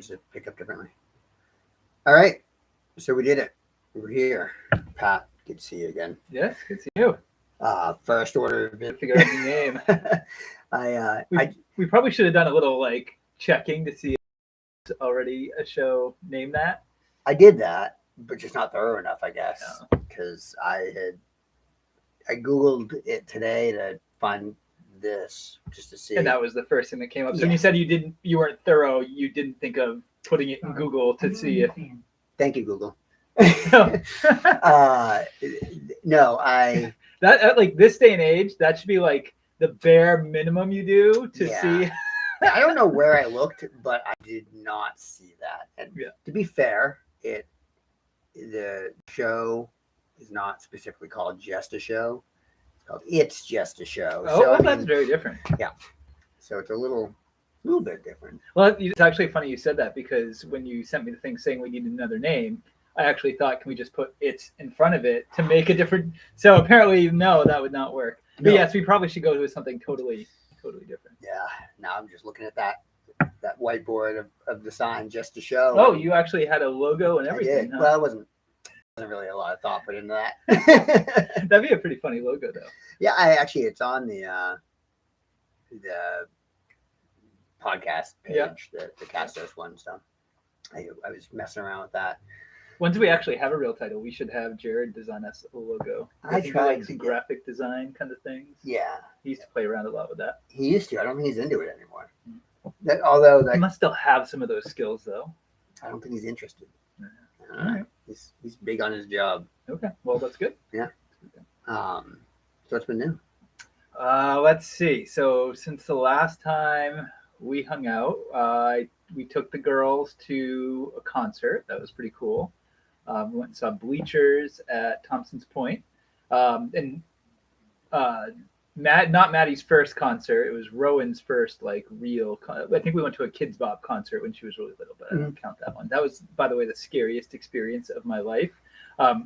seems to pick up differently. All right. So we did it. We're here. Pat, good to see you again. Yes, good to see you. First order of To figure out the name. We probably should have done a little like checking to see if it's already a show named that. I did that, but just not thorough enough, I guess, because I Googled it today to find this just to see. And that was the first thing that came up. So when you said you weren't thorough, you didn't think of putting it in Google to see if. Thank you, Google. No, that like this day and age, that should be like the bare minimum you do to see. I don't know where I looked, but I did not see that. And to be fair, the show is not specifically called Just a Show. It's called It's Just a Show. Oh, so, that's very different. Yeah. So it's a little bit different. Well, it's actually funny you said that, because when you sent me the thing saying we need another name, I actually thought, can we just put "it's" in front of it to make a different? So apparently, no, that would not work. But yes, we probably should go with something totally different. Yeah. Now I'm just looking at that whiteboard of the sign, Just a Show. Oh, you actually had a logo and everything. I did. Huh? Well, it wasn't really a lot of thought put into that. That'd be a pretty funny logo, though. Yeah, it's on the podcast page, the Castos one. So I was messing around with that. Once we actually have a real title, we should have Jared design us a logo. I tried like graphic design kind of things. Yeah, he used to play around a lot with that. He used to. I don't think he's into it anymore. He must still have some of those skills, though. I don't think he's interested. All right. He's big on his job. Okay, well, that's good. Yeah. So what's been new? Let's see. So since the last time we hung out, we took the girls to a concert. That was pretty cool. We went and saw Bleachers at Thompson's Point. And not Maddie's first concert. It was Rowan's first real. I think we went to a Kids Bop concert when she was really little, but I don't count that one. That was, by the way, the scariest experience of my life.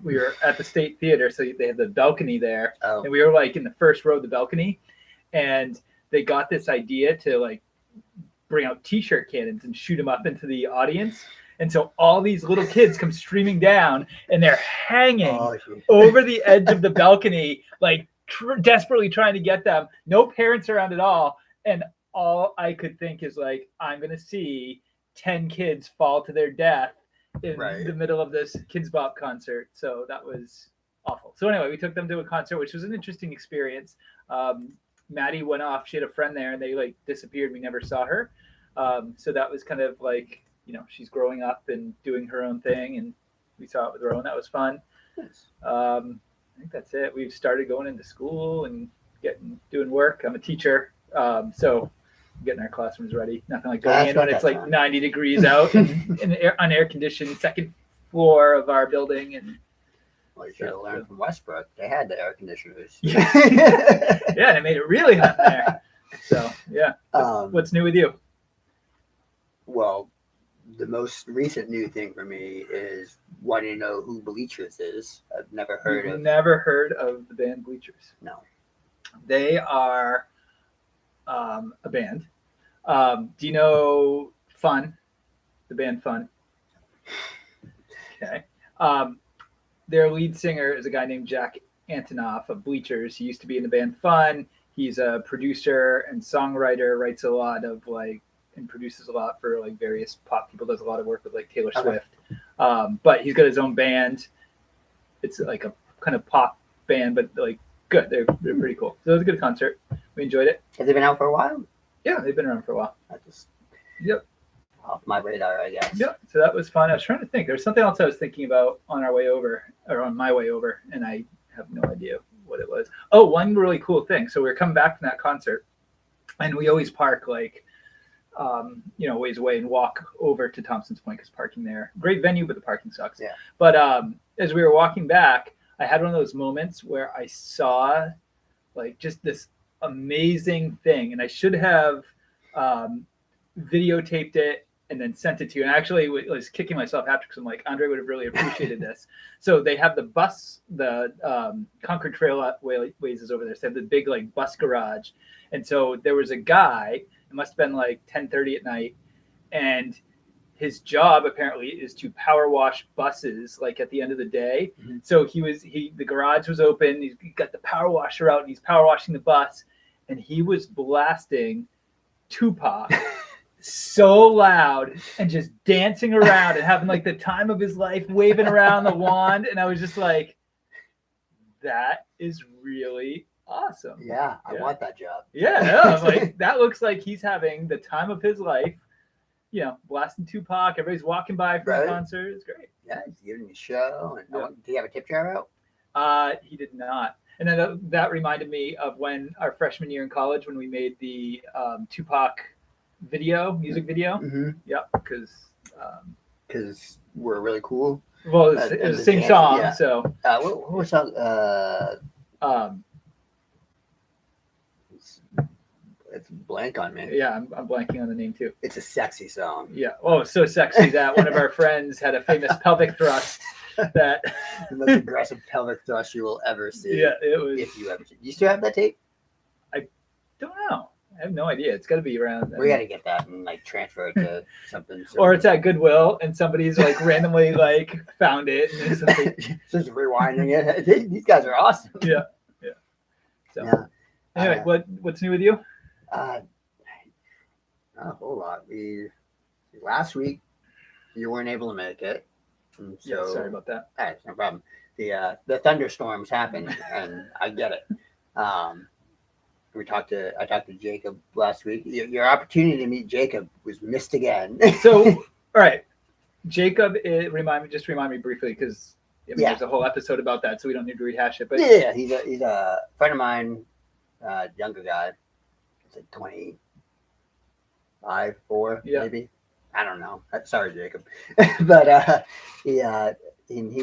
We were at the State Theater, so they had the balcony there, and we were in the first row of the balcony, and they got this idea to bring out T-shirt cannons and shoot them up into the audience. And so all these little kids come streaming down, and they're hanging over the edge of the balcony, desperately trying to get them. No parents around at all. And all I could think is I'm going to see 10 kids fall to their death in the middle of this Kids Bop concert. So that was awful. So anyway, we took them to a concert, which was an interesting experience. Maddie went off. She had a friend there, and they disappeared. We never saw her. So that was kind of she's growing up and doing her own thing, and we saw it with Rowan. That was fun. Nice. I think that's it. We've started going into school and doing work. I'm a teacher, so getting our classrooms ready. Nothing like going in when it's 90 degrees out in an air-conditioned second floor of our building. And well, you should have learned from Westbrook. They had the air conditioners. Yeah, they made it really hot there. So yeah. What's new with you? Well, the most recent new thing for me is wanting to know who Bleachers is. I've never heard of. Never heard of the band Bleachers. No. They are a band. Do you know Fun? The band Fun. Okay. Their lead singer is a guy named Jack Antonoff of Bleachers. He used to be in the band Fun. He's a producer and songwriter, writes a lot of and produces a lot for various pop people, does a lot of work with Taylor Swift. But he's got his own band. It's a kind of pop band, but good. They're pretty cool. So it was a good concert. We enjoyed it. Have they been out for a while? Yeah, they've been around for a while. Yep. Off my radar, I guess. Yep. So that was fun. I was trying to think. There was something else I was thinking about on my way over, and I have no idea what it was. Oh, one really cool thing. So we were coming back from that concert, and we always park ways away and walk over to Thompson's Point because parking there, great venue, but the parking sucks. Yeah. But as we were walking back, I had one of those moments where I saw just this amazing thing, and I should have videotaped it and then sent it to you. And actually was kicking myself after because I'm Andre would have really appreciated this. So they have the Concord Trailways is over there. So they have the big bus garage. And so there was a guy, it must have been 10:30 at night, and his job apparently is to power wash buses like at the end of the day. Mhm. So the garage was open. He got the power washer out and he's power washing the bus, and he was blasting Tupac so loud and just dancing around and having like the time of his life, waving around the wand. And I was just like, that is really awesome. Yeah, I want that job. Yeah, I'm like, that looks like he's having the time of his life. You know, blasting Tupac. Everybody's walking by for the concert. It's great. Yeah, he's giving a show. And did he have a tip jar out? He did not. And then that reminded me of when our freshman year in college, when we made the Tupac music video. Mm-hmm. Yep, because we're really cool. Well, it was the same song. Yeah. So what was song? It's blank on me. Yeah, I'm blanking on the name too. It's a sexy song. Yeah. Oh, so sexy that one of our friends had a famous pelvic thrust. That the most aggressive pelvic thrust you will ever see. Yeah, it was. If you ever see. You still have that tape? I don't know. I have no idea. It's got to be around. We got to get that and like transfer it to something. Or it's at Goodwill and somebody's like randomly like found it and it's like, just rewinding it. These guys are awesome. Yeah. So anyway, what's new with you? Not a whole lot. Last week you weren't able to make it. So, yeah, sorry about that. No problem. The thunderstorms happened, and I get it. I talked to Jacob last week. Your opportunity to meet Jacob was missed again. So, all right, Jacob. Remind me briefly because there's a whole episode about that, so we don't need to rehash it. But yeah, he's a friend of mine, younger guy. It's like 25, 4, maybe. I don't know. Sorry, Jacob. But he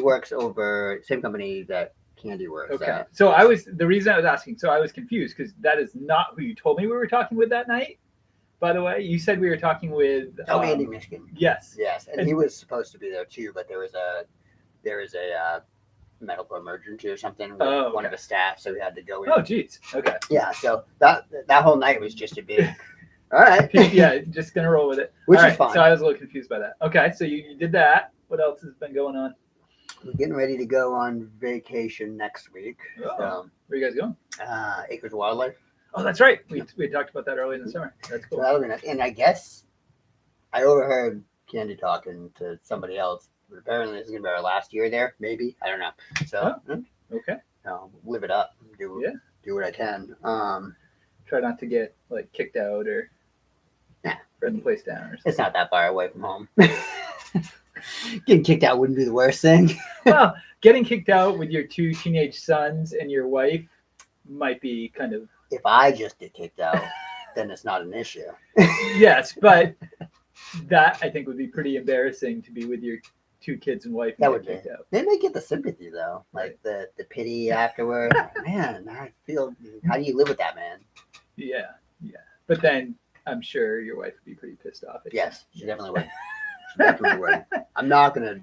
works over same company that Candy works at. So the reason I was asking, so I was confused because that is not who you told me we were talking with that night. By the way, you said we were talking with Andy Michigan. Yes. And he was supposed to be there too, but there was a medical emergency or something with one of the staff, so we had to go in. Oh, geez. Okay. Yeah. So that whole night was just a big. All right. Yeah, just gonna roll with it. Which is fine. So I was a little confused by that. Okay, so you did that. What else has been going on? We're getting ready to go on vacation next week. Oh, so, where are you guys going? Acres of Wildlife. Oh, that's right. We talked about that early in the summer. That's cool. So that'll be nice. And I guess I overheard Candy talking to somebody else. But apparently this is gonna be our last year there. Maybe, I don't know. So okay. Live it up. Do what I can. Try not to get like kicked out or burn the place down or something. It's not that far away from home. Getting kicked out wouldn't be the worst thing. Well, getting kicked out with your 2 teenage sons and your wife might be kind of. If I just get kicked out, then it's not an issue. Yes, but that I think would be pretty embarrassing to be with your 2 kids and wife. That would be. Out. They may get the sympathy though, like the pity afterward. Man, I feel. How do you live with that, man? Yeah. But then I'm sure your wife would be pretty pissed off. Yes, she definitely would. I'm not gonna.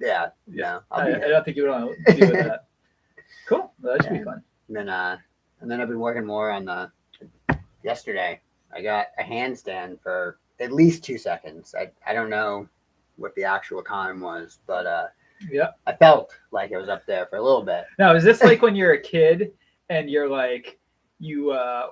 Yeah. No. I don't think you would want to deal with that. Cool. Well, that should be fun. And then I've been working more on yesterday. I got a handstand for at least 2 seconds. I don't know what the actual time was, but I felt like it was up there for a little bit. Now, is this like when you're a kid and you're like, you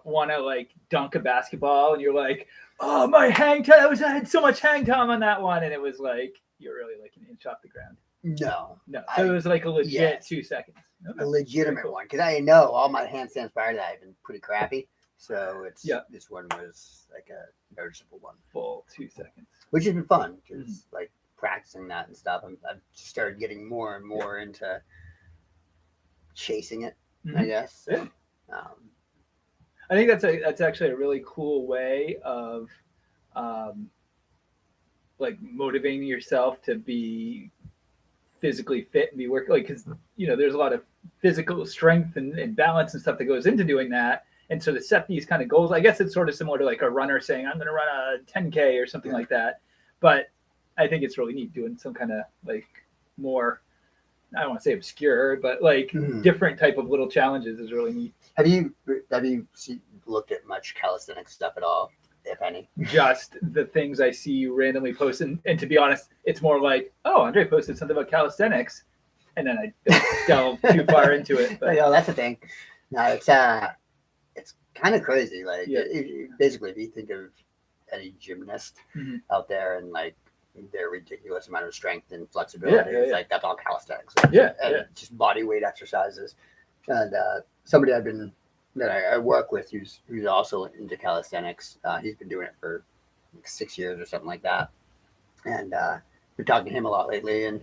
want to like dunk a basketball and you're like, oh, my hang time, I had so much hang time on that one, and it was like you're really like an inch off the ground? No. So it was like a legit 2 seconds. Okay. A legitimate one, because I know all my handstands prior to that have been pretty crappy. So this one was like a noticeable one. Full 2 seconds. Which has been fun because like practicing that and stuff, I've started getting more and more into chasing it. I guess. Yeah. I think that's actually a really cool way of like motivating yourself to be physically fit and be working, like, because there's a lot of physical strength and balance and stuff that goes into doing that. And so to set these kind of goals, I guess it's sort of similar to like a runner saying, I'm going to run a 10K or something like that. But I think it's really neat doing some kind of like more, I don't want to say obscure, but like different type of little challenges is really neat. Have you looked at much calisthenics stuff at all? if any. just the things I see you randomly post. And to be honest, it's more like, oh, Andre posted something about calisthenics. And then I don't delve too far into it. But That's the thing. No, it's kind of crazy. Like, basically, if you think of any gymnast out there and like their ridiculous amount of strength and flexibility, it's like that's all calisthenics. And just body weight exercises. And somebody that I work with who's also into calisthenics. He's been doing it for like 6 years or something like that. And been talking to him a lot lately, and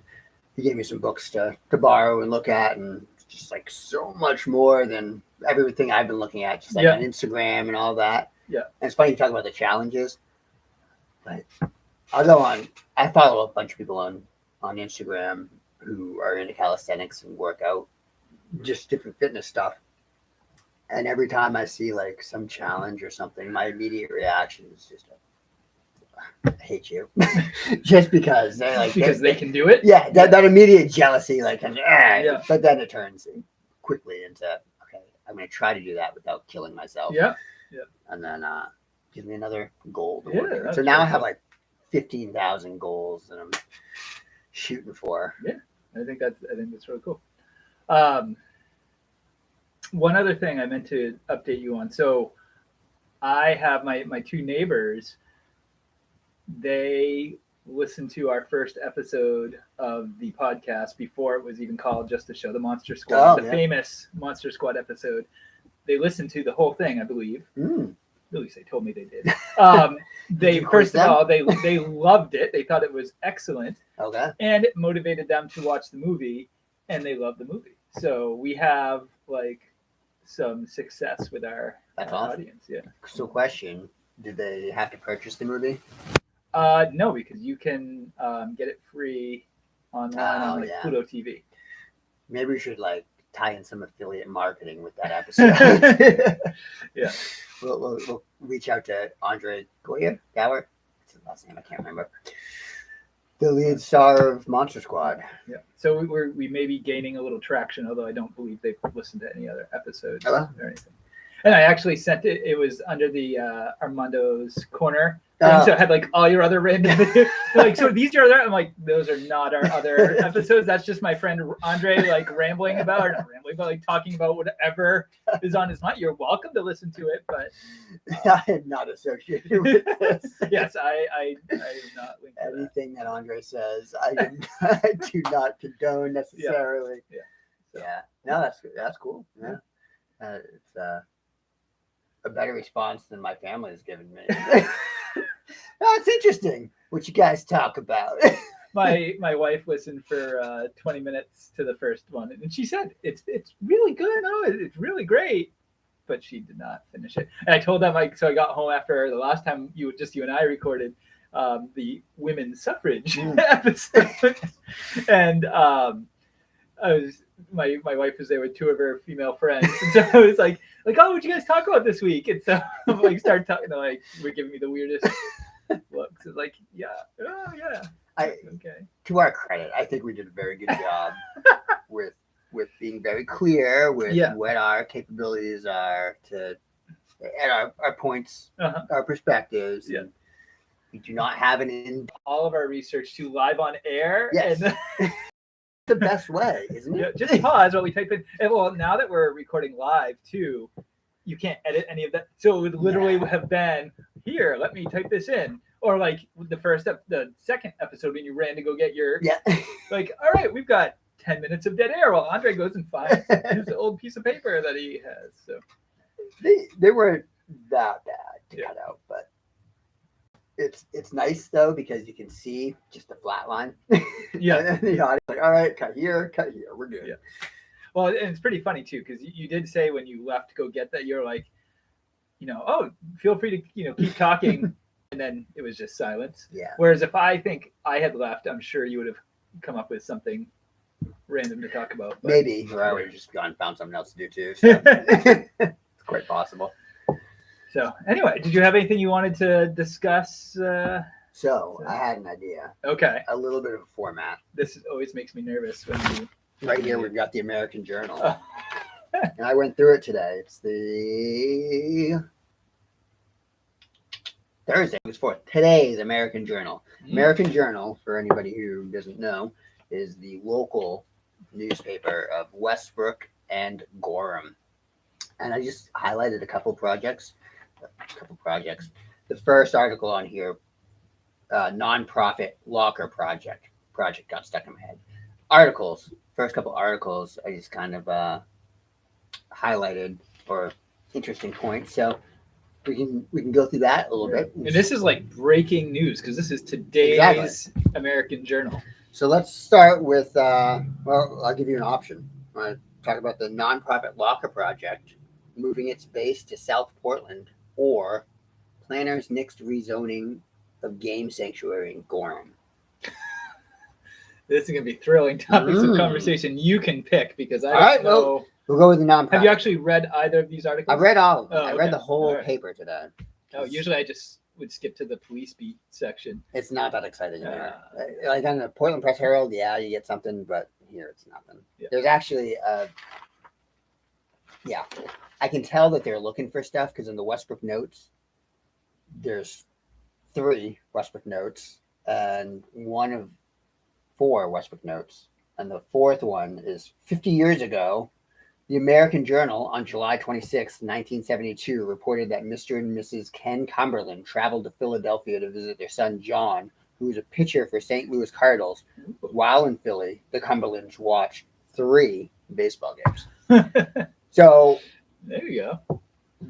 he gave me some books to borrow and look at, and just like so much more than everything I've been looking at, just like on Instagram and all that. Yeah. And it's funny you talk about the challenges, but I follow a bunch of people on Instagram who are into calisthenics and work out, just different fitness stuff. And every time I see like some challenge or something, my immediate reaction is just, I hate you, just because they can do it. Yeah, that immediate jealousy, like, but then it turns quickly into, okay, I'm going to try to do that without killing myself. Yeah. And then gives me another goal to work in. So now I have like 15,000 goals that I'm shooting for. Yeah, I think that's really cool. One other thing I meant to update you on. So I have my two neighbors. They listened to our first episode of the podcast before it was even called Just a Show, the Monster Squad, famous Monster Squad episode. They listened to the whole thing, I believe. At least they told me they did. They first of all, they loved it. They thought it was excellent. Okay. And it motivated them to watch the movie, and they loved the movie. So we have like some success with our audience. Yeah. So question, did they have to purchase the movie? No, because you can get it free online on Pluto TV. Maybe we should like tie in some affiliate marketing with that episode. Yeah. We'll reach out to Andre Goyer. What's his last name? I can't remember. The lead star of Monster Squad. Yeah. So we may be gaining a little traction, although I don't believe they've listened to any other episodes or anything. And I actually sent it. It was under the Armando's Corner. So it had like all your other random videos. Like, so these are other. I'm like, those are not our other episodes. That's just my friend Andre like rambling about, or not rambling, but like talking about whatever is on his mind. You're welcome to listen to it, but I am not associated with this. Yes, I am not linked to anything that Andre says. I do not condone necessarily. Yeah. No, that's cool. Yeah. It's a better response than my family has given me. It's interesting what you guys talk about. My wife listened for 20 minutes to the first one, and she said it's really good. Oh, it's really great, but she did not finish it. And I told them, like, so I got home after the last time you and I recorded the women's suffrage episode, and my wife was there with two of her female friends, and so I was like, oh, what'd you guys talk about this week? And so I'm like, started talking, like, we're giving me the weirdest looks. It's like, okay. To our credit, I think we did a very good job with being very clear with what our capabilities are and our points, our perspectives. Yeah. We do not have all of our research to live on air. Yes. And the best way, isn't it? Yeah, just pause while we type in. And well, now that we're recording live too, you can't edit any of that. So it would literally have been, here, let me type this in. Or like the second episode when you ran to go get your, like, all right, we've got 10 minutes of dead air while Andre goes and finds his old piece of paper that he has. So they weren't that bad to cut out, but it's nice though because you can see just a flat line. Yeah. And then the audience like, all right, cut here, we're good. Yeah. Well, and it's pretty funny too because you did say when you left to go get that, you're like, oh, feel free to keep talking, and then it was just silence. Yeah. Whereas if I think I had left, I'm sure you would have come up with something random to talk about. But maybe, or I would have just gone and found something else to do too. So. It's quite possible. So anyway, did you have anything you wanted to discuss? So I had an idea. Okay. A little bit of a format. This always makes me nervous when you. Right here, we've got the American Journal. And I went through it today. It's the Thursday, August 4th. Today's American Journal. Mm. American Journal, for anybody who doesn't know, is the local newspaper of Westbrook and Gorham. And I just highlighted a couple projects. The first article on here, nonprofit locker project got stuck in my head. First couple articles, I just kind of highlighted for interesting points. So we can go through that a little bit. And this is like breaking news because this is today's American Journal. So let's start with well, I'll give you an option. I want to talk about the nonprofit locker project moving its base to South Portland, or planners nixed rezoning of game sanctuary in Gorham. This is going to be thrilling topics of conversation. You can pick because I don't know. We'll go with the nonprofit. Have you actually read either of these articles? I read all of them. Oh, I read the whole paper today. Oh, usually I just would skip to the police beat section. It's not that exciting. Like on the Portland Press Herald, yeah, you get something, but here it's nothing. Yeah. There's actually I can tell that they're looking for stuff because in the Westbrook notes, there's 3 Westbrook notes and one of 4 Westbrook notes. And the 4th one is 50 years ago. The American Journal on July 26, 1972 reported that Mr. and Mrs. Ken Cumberland traveled to Philadelphia to visit their son John, who was a pitcher for St. Louis Cardinals. While in Philly, the Cumberlands watched 3 baseball games. So there you go.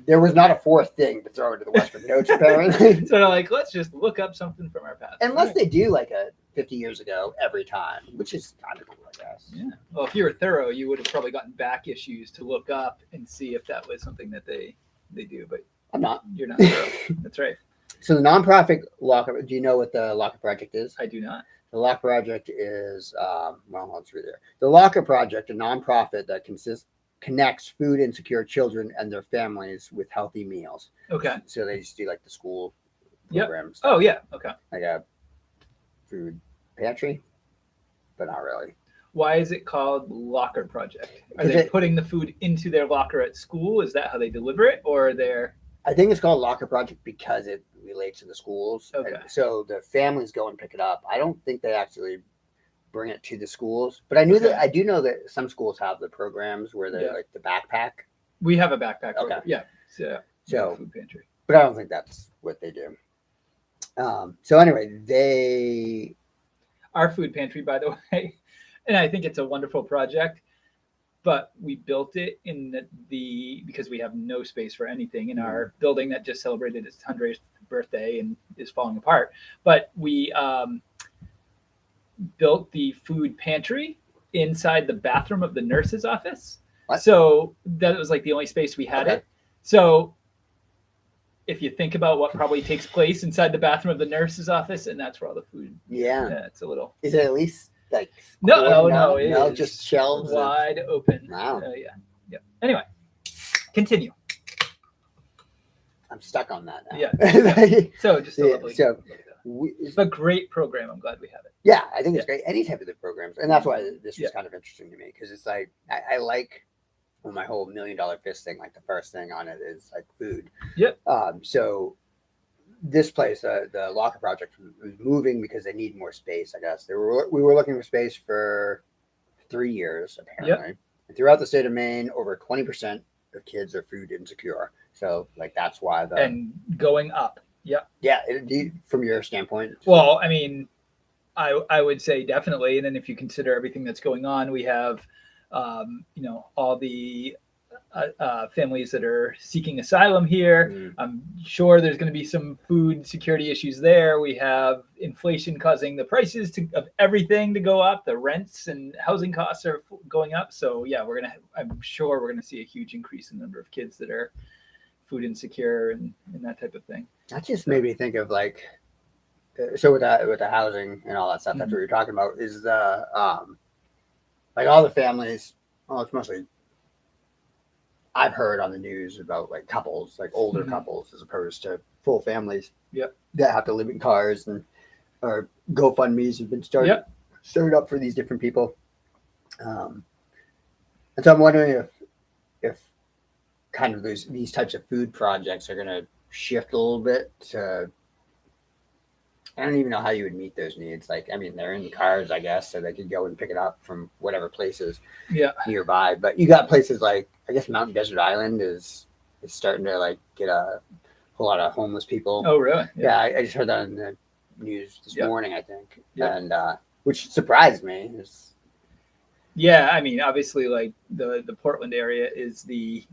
There was not a 4th thing to throw into the Westbrook notes, apparently. So they're like, let's just look up something from our past. Unless they do like a 50 years ago every time, which is kind of cool, I guess. Yeah. Well, if you were thorough, you would have probably gotten back issues to look up and see if that was something that they do. But I'm not. You're not thorough. That's right. So the nonprofit locker. Do you know what the Locker Project is? I do not. The Locker Project is well, let's read there. The Locker Project, a nonprofit that connects food insecure children and their families with healthy meals. Okay. So they just do like the school programs. Oh yeah. Okay. Like a food pantry, but not really. Why is it called Locker Project? Are they putting the food into their locker at school? Is that how they deliver it, or are there? I think it's called Locker Project because it relates to the schools. Okay. And so the families go and pick it up. I don't think they actually bring it to the schools, but I do know that some schools have the programs where they like the backpack. We have a backpack. Okay. Yeah. So food pantry, but I don't think that's what they do. So anyway, our food pantry, by the way, and I think it's a wonderful project, but we built it in because we have no space for anything in our building that just celebrated its 100th birthday and is falling apart. But we built the food pantry inside the bathroom of the nurse's office. What? So that was like the only space we had it. So if you think about what probably takes place inside the bathroom of the nurse's office, and that's where all the food. Yeah. It's a little. Is it at least like? No. It's just shelves wide open. Wow. Yeah. Anyway, continue. I'm stuck on that now. Yeah. So just a lovely. It's a great program. I'm glad we have it. Yeah, I think it's great. Any type of the programs, and that's why this was kind of interesting to me because it's like I like my whole $1 Million Fist thing. Like the first thing on it is like food. Yep. So this place, the Locker Project, was moving because they need more space. I guess we were looking for space for 3 years apparently. Yep. And throughout the state of Maine, over 20% of kids are food insecure. So like that's why and going up. Yeah. Yeah. From your standpoint. Well, I mean, I would say definitely. And then if you consider everything that's going on, we have, all the families that are seeking asylum here. I'm sure there's going to be some food security issues there. We have inflation causing the prices of everything to go up. The rents and housing costs are going up. So yeah, I'm sure we're going to see a huge increase in the number of kids that are food insecure and that type of thing. That just made me think of like, so with the housing and all that stuff, that's what you're talking about, is the like all the families. Well, it's mostly I've heard on the news about like couples, like older couples, as opposed to full families. Yep. That have to live in cars, or GoFundMe's have been started up for these different people. And so I'm wondering if kind of these types of food projects are going to shift a little bit to I don't even know how you would meet those needs. Like, I mean, they're in cars, I guess, so they could go and pick it up from whatever places nearby. But you got places like, I guess, Mountain Desert Island is starting to like get a whole lot of homeless people. Oh, really? Yeah, I just heard that in the news this morning, I think, and which surprised me. Yeah, I mean, obviously, like the Portland area is the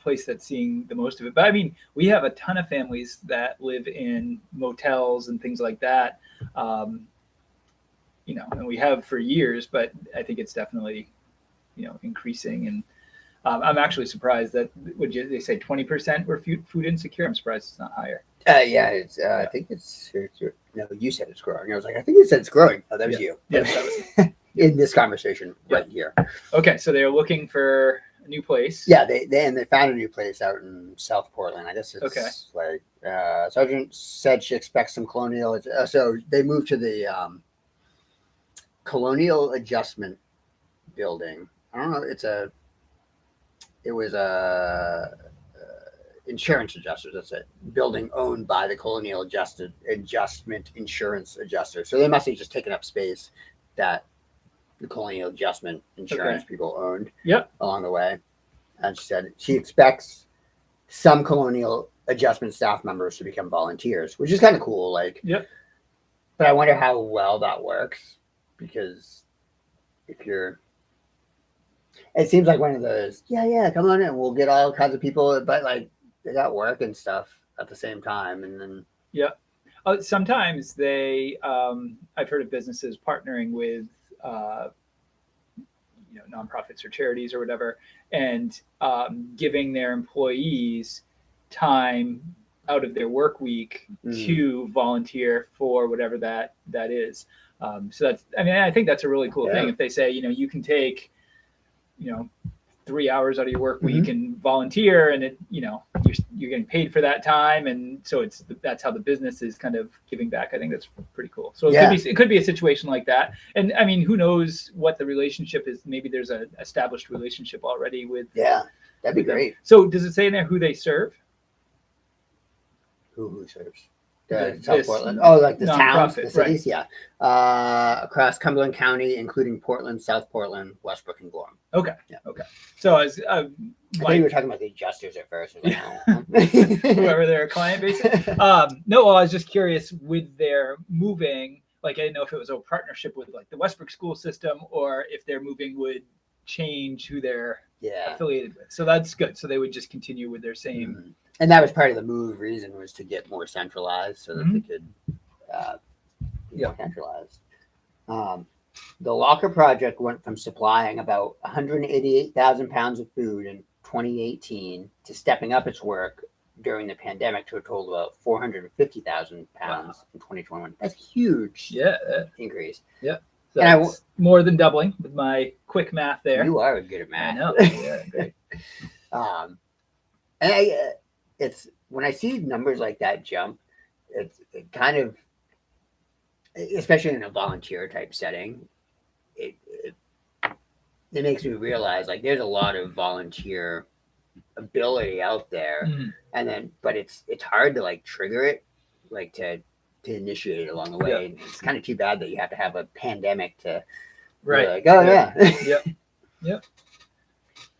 place that's seeing the most of it. But I mean, we have a ton of families that live in motels and things like that. Um, and we have for years, but I think it's definitely, increasing. And I'm actually surprised that they say 20% were food insecure. I'm surprised it's not higher. Yeah, I think it's no. You said it's growing. I was like, I think you said it's growing. Oh, that was you. Yeah, that was in this conversation right here. Okay, so they're looking for a new place. Yeah, they found a new place out in South Portland. I guess it's like Sergeant said she expects some colonial. So they moved to the Colonial Adjustment Building. I don't know. It was a insurance adjusters. That's it. Building owned by the Colonial Adjustment Insurance Adjuster. So they must have just taken up space that the Colonial Adjustment Insurance people owned along the way. And she said she expects some Colonial Adjustment staff members to become volunteers, which is kind of cool. Like, but I wonder how well that works, because if you're, it seems like one of those, come on in, we'll get all kinds of people, but like they got work and stuff at the same time, and then sometimes they, I've heard of businesses partnering with nonprofits or charities or whatever, and giving their employees time out of their work week to volunteer for whatever that is. So that's, I mean, I think that's a really cool thing. If they say, you can take, 3 hours out of your work week and volunteer, and you're getting paid for that time, and so that's how the business is kind of giving back. I think that's pretty cool. So it could be a situation like that, and I mean, who knows what the relationship is? Maybe there's an established relationship already with. Yeah, that'd be great. So does it say in there who they serve? Who serves? South Portland. Oh, like the towns, the cities, across Cumberland County, including Portland, South Portland, Westbrook, and Gorham. Okay. So as I thought you were talking about the adjusters at first. Like, whoever their client base is. No, well, I was just curious with their moving. Like, I didn't know if it was a partnership with like the Westbrook school system, or if their moving would change who they're affiliated with. So that's good. So they would just continue with their same. And that was part of the move reason, was to get more centralized, so that they could be more centralized. The Locker Project went from supplying about 188,000 pounds of food in 2018 to stepping up its work during the pandemic to a total of 450,000 pounds in 2021. That's a huge increase. Yeah. So that's more than doubling with my quick math there. You are good at math. I know. Yeah, great. And it's when I see numbers like that jump, it kind of, especially in a volunteer type setting, it makes me realize like there's a lot of volunteer ability out there, and then but it's hard to like trigger it, like to initiate it along the way. It's kind of too bad that you have to have a pandemic to like, Yep.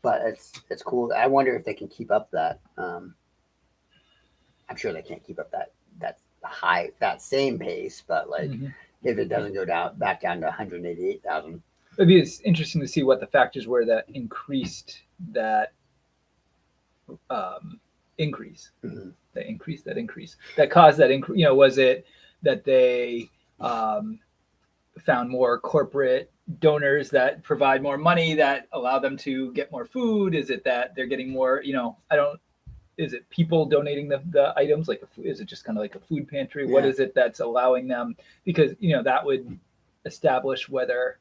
But it's cool. I wonder if they can keep up that. I'm sure they can't keep up that same pace, but like if it doesn't go back down to 188,000. It'd be interesting to see what the factors were that increased that increase. That increase that caused that increase. Was it that they found more corporate donors that provide more money that allow them to get more food? Is it that they're getting more, is it people donating the items? Like, is it just kind of like a food pantry? What is it that's allowing them? Because, that would establish whether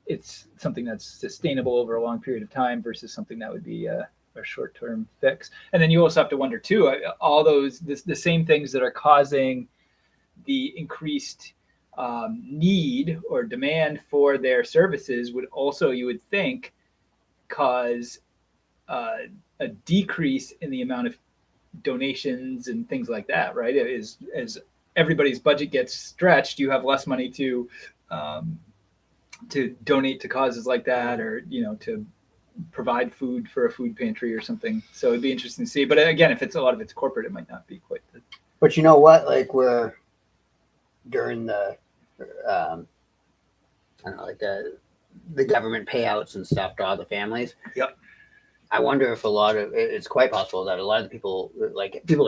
it's something that's sustainable over a long period of time versus something that would be a short-term fix. And then you also have to wonder too, all the same things that are causing the increased need or demand for their services would also, you would think, cause a decrease in the amount of donations and things like that, right? As everybody's budget gets stretched, you have less money to donate to causes like that, or to provide food for a food pantry or something. So it'd be interesting to see. But again, if it's a lot of it's corporate, it might not be quite. But you know what? Like we're during the, I don't know, like the government payouts and stuff to all the families. Yep. I wonder if it's quite possible that a lot of the people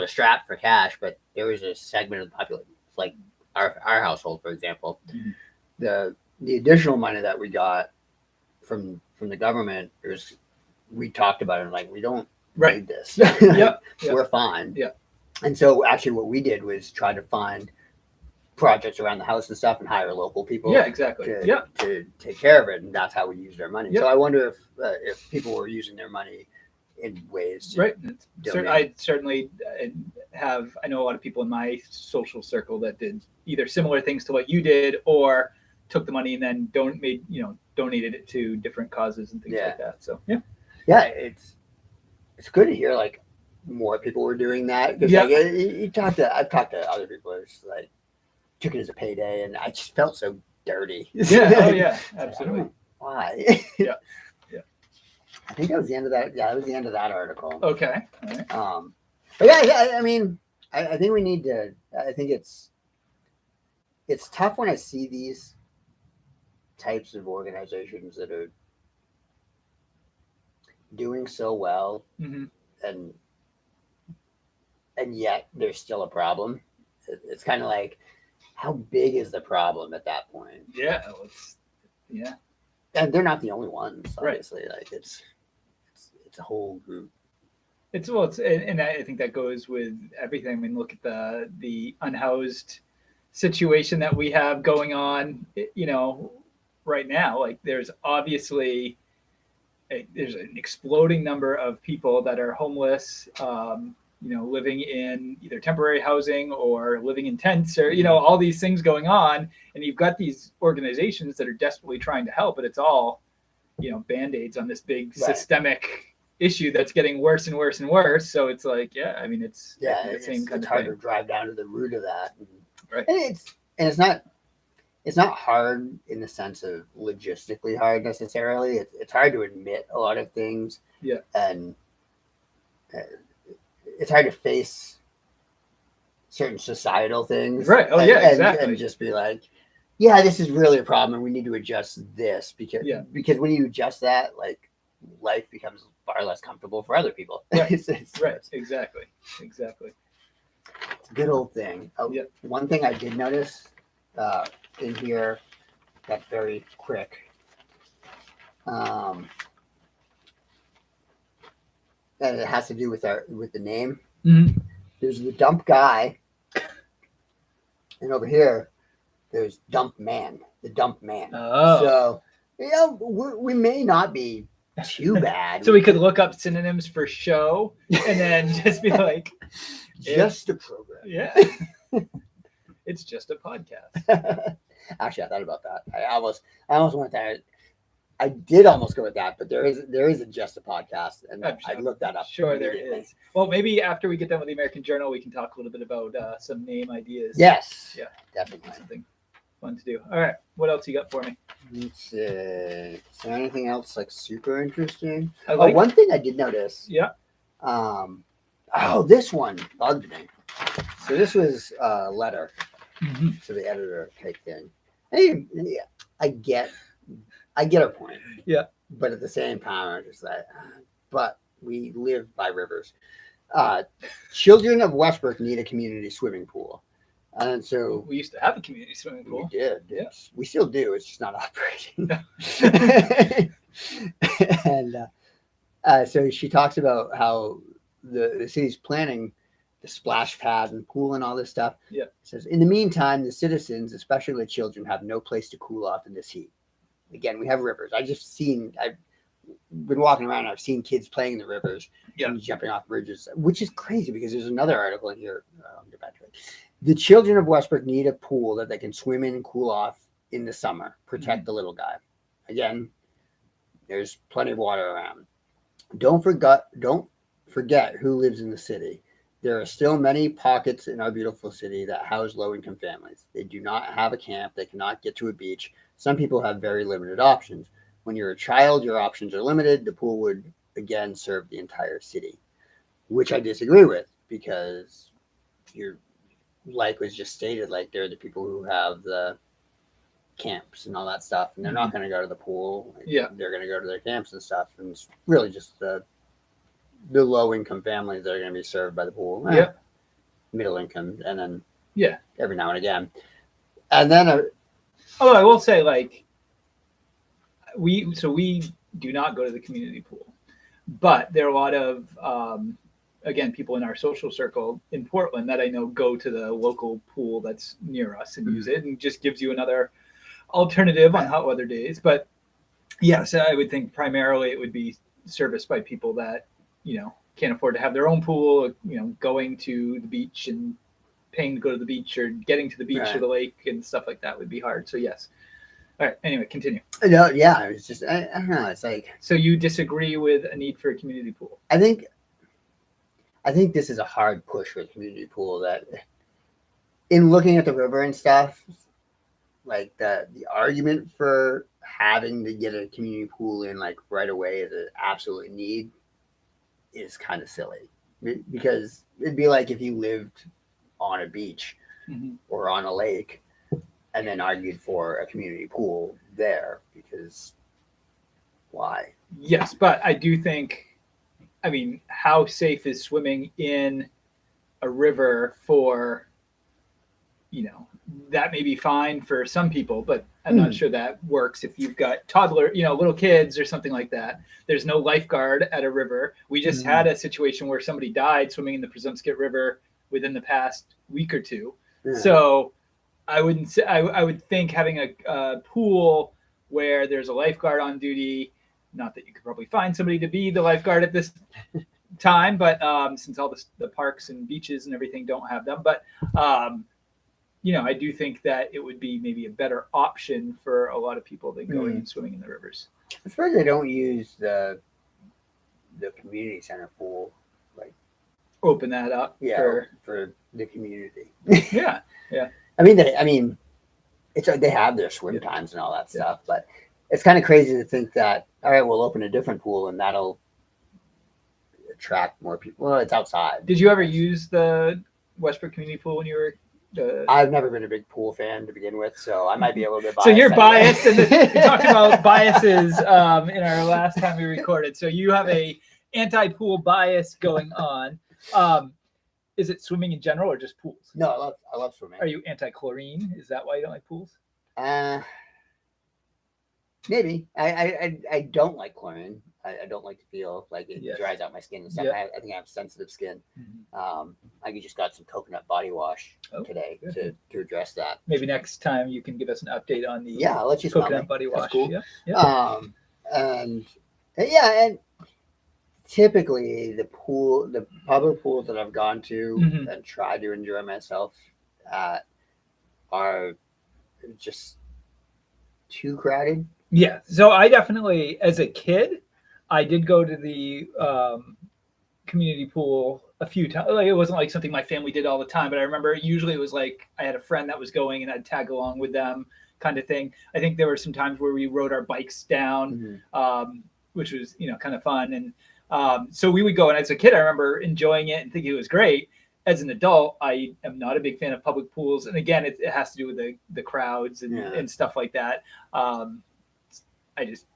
are strapped for cash, but there was a segment of the population, like our household, for example, Mhm. the additional money that we got from the government we talked about it like we don't need this. Yep. We're fine. Yeah. And so actually what we did was try to find projects around the house and stuff and hire local people to take care of it, and that's how we used our money. So I wonder if people were using their money in ways to I certainly I know a lot of people in my social circle that did either similar things to what you did or took the money and then donated it to different causes and things like that. So it's good to hear like more people were doing that, because I've talked to other people who's like took it as a payday, and I just felt so dirty. Absolutely. Why? Yeah. I think that was the end of that. Yeah, that was the end of that article. Okay. All right. But I mean, I think we need to. I think it's tough when I see these types of organizations that are doing so well, mm-hmm. and yet there's still a problem. It's kind of like, how big is the problem at that point? Yeah. And they're not the only ones, obviously. Right. Like it's a whole group. And I think that goes with everything. I mean, look at the unhoused situation that we have going on, right now. Like there's obviously there's an exploding number of people that are homeless, living in either temporary housing or living in tents, or all these things going on, and you've got these organizations that are desperately trying to help, but it's all band-aids on this big systemic issue that's getting worse and worse and worse. So it's like, it's the same kind of thing. It's hard to drive down to the root of that, and it's not hard in the sense of logistically hard necessarily. It's hard to admit a lot of things, and it's hard to face certain societal things, right? Oh, exactly. And just be like, yeah, this is really a problem, and we need to adjust this because when you adjust that, like life becomes far less comfortable for other people. Right. Exactly. It's a good old thing. One thing I did notice in here that's very quick. And it has to do with the name. Mm-hmm. There's the dump guy, and over here there's dump man. The dump man. Oh. So we may not be too bad. So we could look up synonyms for show and then just be like, just a program. Yeah. It's just a podcast. Actually, I thought about that. I almost went there. I did almost go with that, but there is just a podcast, and I looked that up. Sure, there is. Well, maybe after we get done with the American Journal, we can talk a little bit about some name ideas. Yes. Yeah. Definitely. Something fun to do. All right. What else you got for me? Let's see. Is there anything else like super interesting? Like, one thing I did notice. Yeah. This one bugged me. So this was a letter to the editor type thing. I get a point. Yeah. But at the same time, I'm just like, but we live by rivers. Children of Westbrook need a community swimming pool. And so we used to have a community swimming pool. We did. Yeah. We still do. It's just not operating. And so she talks about how the city's planning the splash pad and pool and all this stuff. Yeah. It says, in the meantime, the citizens, especially the children, have no place to cool off in this heat. Again, we have rivers. I've been walking around and I've seen kids playing in the rivers and jumping off bridges, which is crazy because there's another article in here. I'll get back to it. The children of Westbrook need a pool that they can swim in and cool off in the summer. Protect the little guy. Again, there's plenty of water around. Don't forget who lives in the city. There are still many pockets in our beautiful city that house low-income families. They do not have a camp. They cannot get to a beach. Some people have very limited options. When you're a child, your options are limited. The pool would, again, serve the entire city, which I disagree with because you're, like was just stated, like they're the people who have the camps and all that stuff, and they're not going to go to the pool. They're going to go to their camps and stuff, and it's really just the low-income families that are going to be served by the pool. Middle income, and then every now and again. And then although I will say, like, we do not go to the community pool, but there are a lot of again, people in our social circle in Portland that I know go to the local pool that's near us and use it, and just gives you another alternative on hot weather days. But yes, I would think primarily it would be serviced by people that, can't afford to have their own pool, going to the beach and paying to go to the beach, or getting to the beach or the lake and stuff like that would be hard. So yes. All right. Anyway, continue. No, yeah, it's just I don't know. It's like, so you disagree with a need for a community pool? I think this is a hard push for the community pool. That in looking at the river and stuff, like the argument for having to get a community pool in like right away as an absolute need is kind of silly, because it'd be like if you lived on a beach or on a lake and then argued for a community pool there, because why? Yes, but I do think, I mean, how safe is swimming in a river for, that may be fine for some people, but I'm not sure that works if you've got toddler, little kids or something like that. There's no lifeguard at a river. We just had a situation where somebody died swimming in the Presumpscot River within the past week or two. So I wouldn't say, I would think having a pool where there's a lifeguard on duty, not that you could probably find somebody to be the lifeguard at this time, but since all the parks and beaches and everything don't have them, but I do think that it would be maybe a better option for a lot of people than going and swimming in the rivers. I suppose they don't use the community center pool, like open that up for the community. yeah. I mean, it's they have their swim times and all that stuff, but it's kind of crazy to think that, all right, we'll open a different pool and that'll attract more people. Well, it's outside. Did you ever use the Westbrook Community Pool when you were? I've never been a big pool fan to begin with, so I might be a little bit biased. So you're biased, and we talked about biases in our last time we recorded. So you have a anti-pool bias going on. Is it swimming in general or just pools? No, I love swimming. Are you anti-chlorine? Is that why you don't like pools? Maybe. I don't like chlorine. I don't like to feel like it dries out my skin and stuff. I think I have sensitive skin. I just got some coconut body wash today to address that. Maybe next time you can give us an update on the I'll let you coconut body wash. That's cool. And typically the public pools that I've gone to and tried to enjoy myself at are just too crowded. Yeah. So I definitely, as a kid, I did go to the community pool a few times. Like, it wasn't like something my family did all the time, but I remember usually it was like I had a friend that was going and I'd tag along with them, kind of thing. I think there were some times where we rode our bikes down, which was, kind of fun. And so we would go. And as a kid, I remember enjoying it and thinking it was great. As an adult, I am not a big fan of public pools. And again, it has to do with the crowds and stuff like that. I just,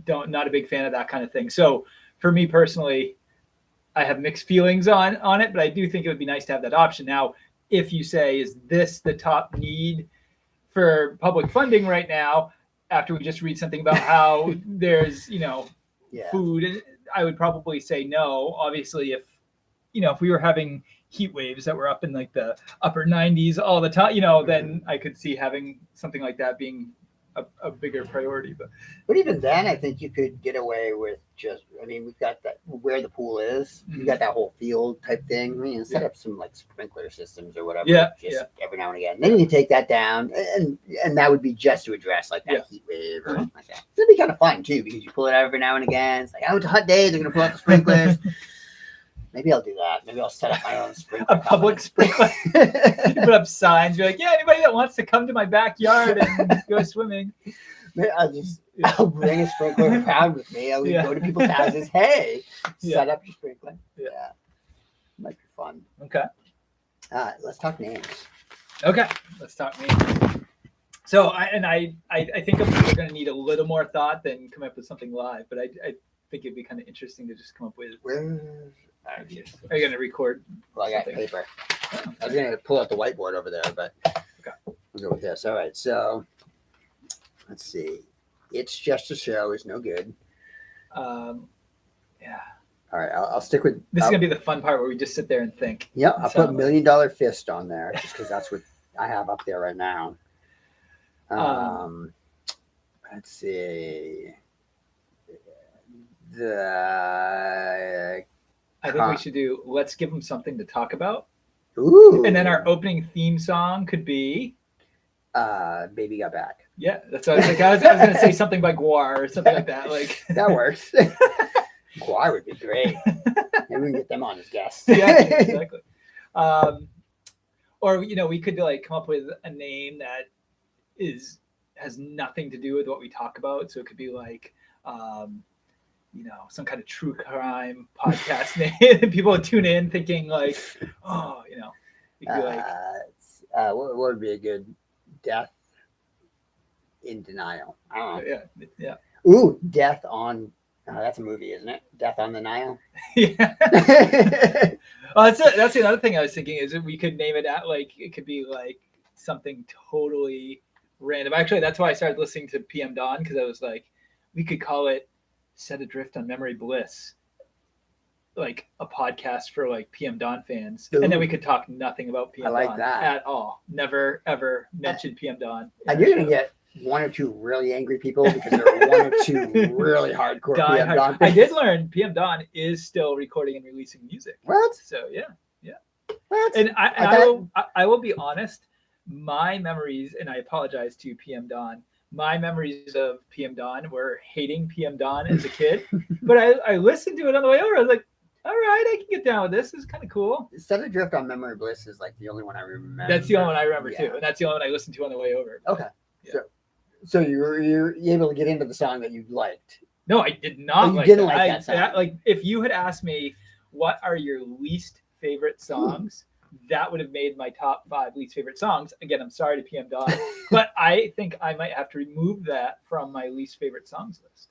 not a big fan of that kind of thing. So for me personally, I have mixed feelings on it, but I do think it would be nice to have that option. Now, if you say, is this the top need for public funding right now, after we just read something about how there's, food, I would probably say no. Obviously, if we were having heat waves that were up in like the upper 90s all the time, then I could see having something like that being a bigger priority. But even then, I think you could get away with we've got that where the pool is, you got that whole field type thing. Set up some like sprinkler systems or whatever, every now and again. Then you can take that down, and that would be just to address like that heat wave or something like that. It'd be kind of fun too, because you pull it out every now and again. It's like, it's a hot day, they're gonna pull out the sprinklers. Maybe I'll do that. Maybe I'll set up my own sprinkler. A public sprinkler. You put up signs. Be like, yeah, anybody that wants to come to my backyard and go swimming. Maybe I'll bring a sprinkler around with me. I'll go to people's houses. Hey, set up your sprinkler. Yeah. Might be fun. Okay. Let's talk names. Okay. Let's talk names. So I think we're going to need a little more thought than come up with something live, but I think it'd be kind of interesting to just come up with. Are you going to record? Well, I got paper. I was going to pull out the whiteboard over there, but okay. We'll go with this. All right. So let's see. It's Just a Show is no good. Yeah. All right. I'll stick with. This is going to be the fun part where we just sit there and think. Yeah. I'll put $1 Million Fist on there just because that's what I have up there right now. Let's see. I think we should do Let's Give Them Something to Talk About. Ooh. And then our opening theme song could be Baby Got Back. Yeah, that's what I was like. I was going to say something by Guar or something like that. Like that works. Guar would be great. Maybe we can get them on as guests. Yeah, exactly. Or we could like come up with a name that has nothing to do with what we talk about. So it could be like some kind of true crime podcast name. And people would tune in thinking like, oh, it could be like what would be a good Death in Denial? I don't know. Yeah. Ooh, Death on. That's a movie, isn't it? Death on the Nile. Yeah. Well, that's another thing I was thinking is that we could name it at like it could be like something totally random. Actually, that's why I started listening to PM Dawn because I was like, we could call it Set Adrift on Memory Bliss, like a podcast for like PM Dawn fans. Ooh. And then we could talk nothing about PM Dawn at all. Never ever mention PM Dawn. And you're gonna get one or two really angry people because there are one or two really hardcore PM Dawn fans. I did learn PM Dawn is still recording and releasing music. What? So yeah. What? And I will be honest. My memories, and I apologize to PM Dawn. My memories of PM Dawn were hating PM Dawn as a kid, but I listened to it on the way over. I was like, all right, I can get down with this. It's kind of cool. Set Adrift on Memory Bliss is like the only one I remember. That's the only one I remember too, and that's the only one I listened to on the way over. Okay. Yeah. So you're able to get into the song that you liked. No, I did not. You didn't like that song. Like if you had asked me what are your least favorite songs, that would have made my top 5 least favorite songs. Again, I'm sorry to PM Dawn, but I think I might have to remove that from my least favorite songs list.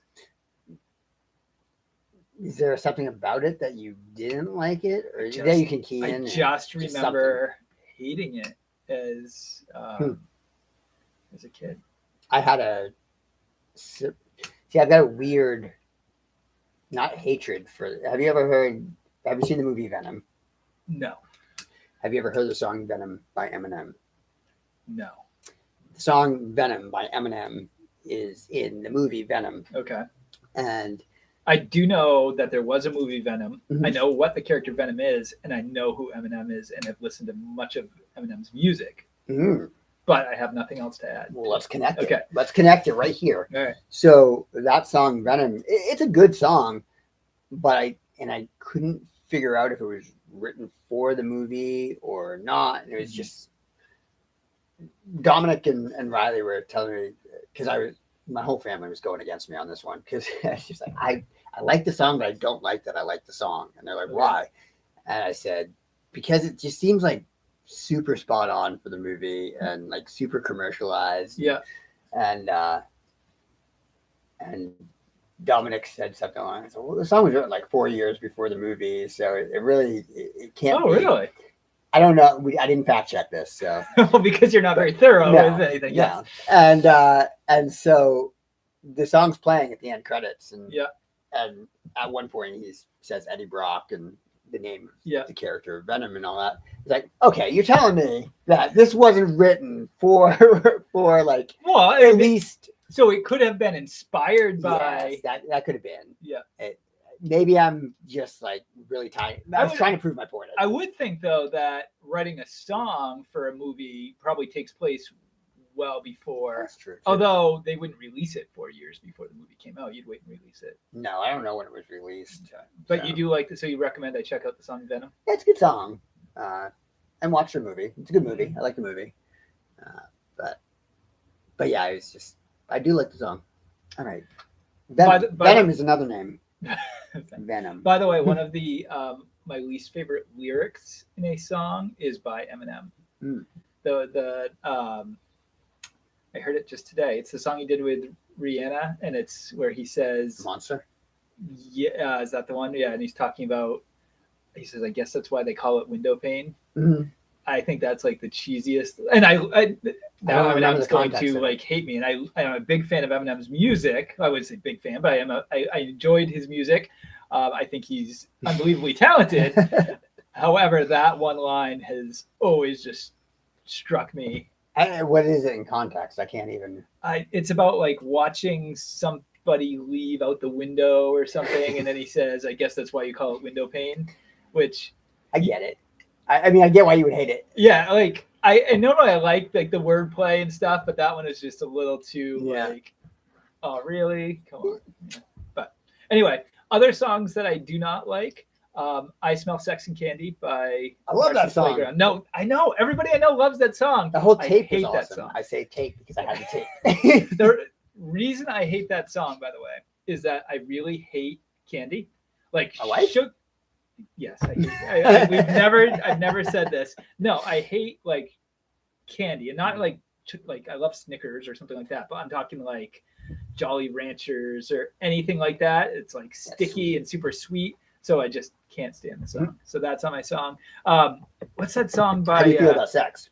Is there something about it that you didn't like it, or that you can key in? I just remember hating it as a kid. I had I've got a weird, not hatred for. Have you seen the movie Venom? No. Have you ever heard the song Venom by Eminem? No. The song Venom by Eminem is in the movie Venom. Okay. And I do know that there was a movie Venom. Mm-hmm. I know what the character Venom is, and I know who Eminem is, and have listened to much of Eminem's music. Mm-hmm. But I have nothing else to add. Well, let's connect it. Okay. Let's connect it right here. All right. So that song Venom, it's a good song, but I couldn't figure out if it was written for the movie or not. And it was just Dominic and Riley were telling me because my whole family was going against me on this one because it's just like I like the song, but I don't like that I like the song. And they're like, why? And I said, because it just seems like super spot on for the movie and like super commercialized. Yeah. And Dominic said something along. So well, the song was written like 4 years before the movie, so it really can't. Oh, really? I don't know. I didn't fact check this, so well, because you're not very thorough with anything. Yeah, and so the song's playing at the end credits, and at one point he says Eddie Brock and the name of the character Venom and all that. It's like, okay, you're telling me that this wasn't written for like at least. So it could have been inspired by that could have been. Yeah. Maybe I'm just like really tired. I was trying to prove my point. I would think though that writing a song for a movie probably takes place well before. That's true. Too. Although they wouldn't release it 4 years before the movie came out. You'd wait and release it. No, I don't know when it was released. But you do like so you recommend I check out the song Venom? Yeah, it's a good song. And watch the movie. It's a good movie. I like the movie. But yeah, it's just I do like the song. All right. Venom is another name. Venom. By the way, one of the my least favorite lyrics in a song is by Eminem. I heard it just today. It's the song he did with Rihanna, and it's where he says Monster. Yeah, is that the one? Yeah, and he's talking about. He says, "I guess that's why they call it window pane." Mm-hmm. I think that's like the cheesiest. And now Eminem's going to like hate me, and I'm a big fan of Eminem's music. I wouldn't say big fan, but I enjoyed his music. I think he's unbelievably talented. However, that one line has always just struck me. What is it in context? I can't even. It's about like watching somebody leave out the window or something, and then he says, "I guess that's why you call it window pane," which I get it. I mean, I get why you would hate it. Yeah, like I normally I like the wordplay and stuff, but that one is just a little too like, oh really? Come on. Yeah. But anyway, other songs that I do not like. I Smell Sex and Candy by I love that song. Playground. No, I know everybody I know loves that song. The whole tape I hate is awesome. that song. I say tape because I have the tape. The reason I hate that song, by the way, is that I really hate candy. Like yes, I hate. I've never said this. No, I hate like candy, and not like I love Snickers or something like that. But I'm talking like Jolly Ranchers or anything like that. It's like sticky and super sweet. So I just can't stand the song. Mm-hmm. So that's not my song. What's that song by? How do you feel about sex?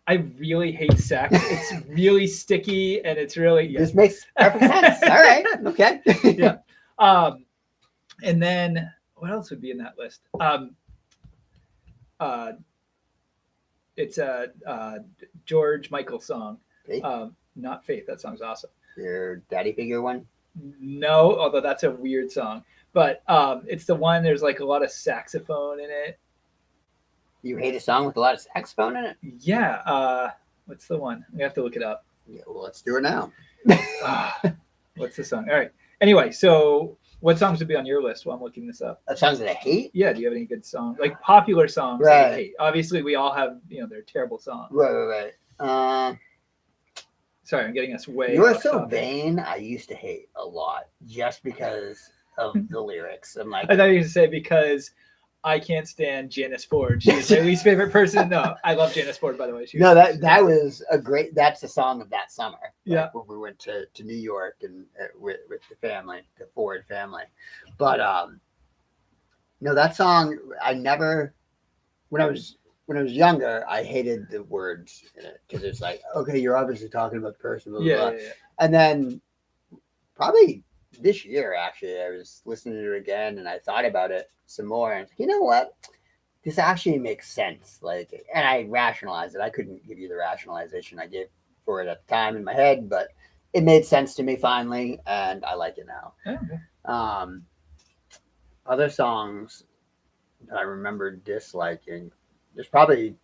I really hate sex. It's really sticky and it's really. This makes perfect sense. All right. Okay. Yeah. And then what else would be in that list? It's a George Michael song. Faith? Not Faith. That song's awesome. Your daddy figure one? No, although that's a weird song. But it's the one, there's like a lot of saxophone in it. You hate a song with a lot of saxophone in it? Yeah. What's the one? We have to look it up. Yeah, well, let's do it now. What's the song? All right. Anyway, so what songs would be on your list while I'm looking this up? Songs that I hate? Yeah. Do you have any good songs? Like popular songs that I hate? Obviously, we all have, they're terrible songs. Right. Sorry, I'm getting us way. You're So Vain, I used to hate a lot just because of the lyrics. I'm like, I thought you were going to say because I can't stand Janice Ford. She's my least favorite person. No, I love Janice Ford, by the way. That was a great. That's the song of that summer. Yeah, when we went to New York and with the family, the Ford family. But no, that song I never. When I was younger, I hated the words in it because it's like, okay, you're obviously talking about the person. Blah, blah, blah. Yeah. And then probably this year, actually, I was listening to it again and I thought about it some more. And you know what? This actually makes sense. Like, and I rationalized it. I couldn't give you the rationalization I gave for it at the time in my head, but it made sense to me finally, and I like it now. Okay. Other songs that I remember disliking. There's probably,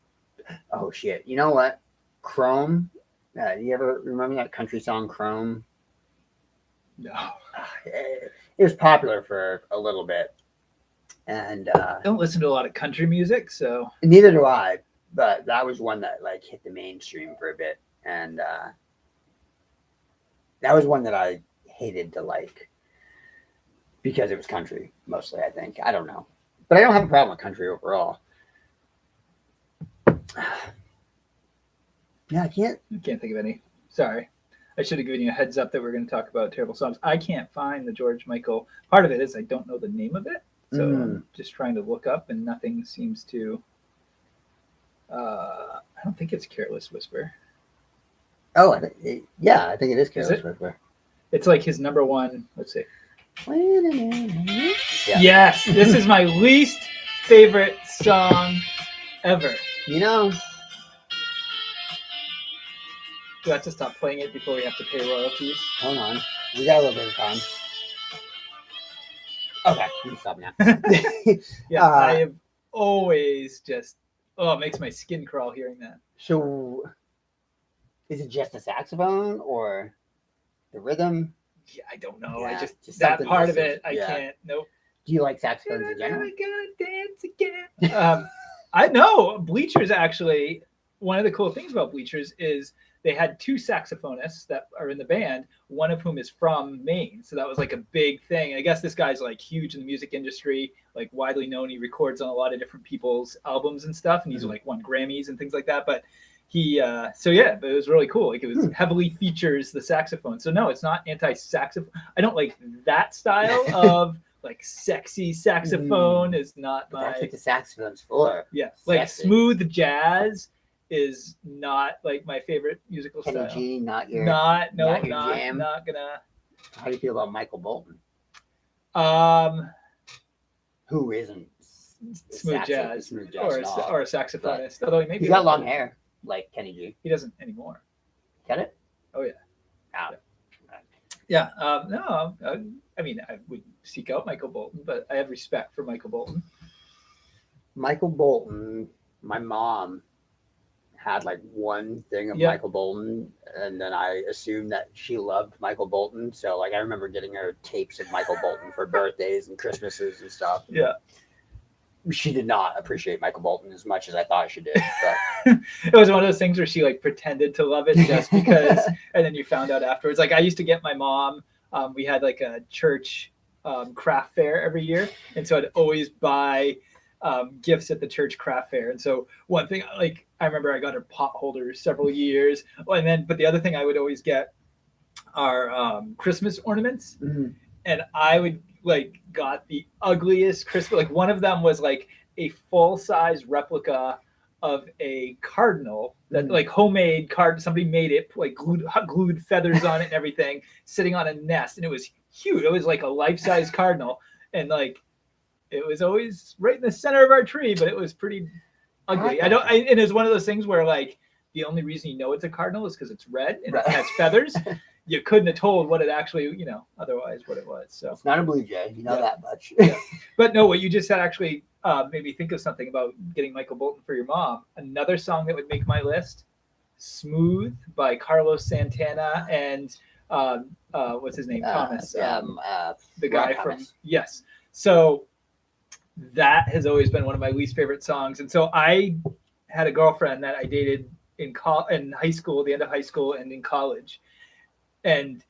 oh shit, you know what? Chrome. You ever remember that country song Chrome? No. It was popular for a little bit. And I don't listen to a lot of country music, so. Neither do I, but that was one that like hit the mainstream for a bit. And that was one that I hated to like because it was country mostly, I think. I don't know. But I don't have a problem with country overall. Yeah, I can't think of any. Sorry. I should have given you a heads up that we're going to talk about terrible songs. I can't find the George Michael. Part of it is I don't know the name of it. So I'm just trying to look up and nothing seems to. I don't think it's Careless Whisper. Oh, I think it is Careless Whisper. It's like his number one. Let's see. Yeah. Yes, this is my least favorite song ever. You know. Do I have to stop playing it before we have to pay royalties? Hold on. We got a little bit of time. Okay, you can stop now. Yeah, I have always just, it makes my skin crawl hearing that. So, Is it just the saxophone or the rhythm? Yeah, I don't know. Yeah, I just just that something part of missing. it, I Yeah. can't. Nope. Do you like And saxophones in I'm general? never gonna dance again. I know Bleachers actually. One of the cool things about Bleachers is they had two saxophonists that are in the band, one of whom is from Maine. So that was like a big thing. And I guess this guy's like huge in the music industry, like widely known. He records on a lot of different people's albums and stuff, and he's like won Grammys and things like that. But he, so yeah, but it was really cool. Like it was heavily features the saxophone. So no, it's not anti-saxophone. I don't like that style of like sexy saxophone is not But that's my what the saxophone's for. yeah, like Sexy. smooth jazz is not like my favorite musical Kenny style. G, not your Not your jam. not gonna. How do you feel about Michael Bolton? Um, Who isn't smooth jazz or at all? or a saxophonist. Although he maybe He's got long hair like Kenny G. He doesn't anymore. Got it? Oh yeah. Ah. Yeah. No. I mean, I would seek out Michael Bolton, but I have respect for Michael Bolton. Michael Bolton. My mom had like one thing of Michael Bolton, and then I assumed that she loved Michael Bolton. So like I remember getting her tapes of Michael Bolton for birthdays and Christmases and stuff. Yeah. She did not appreciate Michael Bolton as much as I thought she did. But it was one of those things where she like pretended to love it just because, and then you found out afterwards. Like I used to get my mom. We had like a church craft fair every year, and so I'd always buy gifts at the church craft fair. And so one thing, like I remember, I got her pot holders several years, but the other thing I would always get are Christmas ornaments, and I would like got the ugliest Christmas. Like one of them was like a full size replica of a cardinal that like homemade card. Somebody made it, like glued feathers on it and everything, sitting on a nest, and it was huge. It was like a life size cardinal, and like it was always right in the center of our tree, but it was pretty ugly. And it was one of those things where like the only reason you know it's a cardinal is because it's red and it has feathers. You couldn't have told what it actually, otherwise what it was. So it's not a blue jay, that much. But no, what you just said actually made me think of something about getting Michael Bolton for your mom. Another song that would make my list: "Smooth" by Carlos Santana and what's his name? Thomas. The guy from yes. So that has always been one of my least favorite songs. And so I had a girlfriend that I dated in high school, the end of high school, and in college. And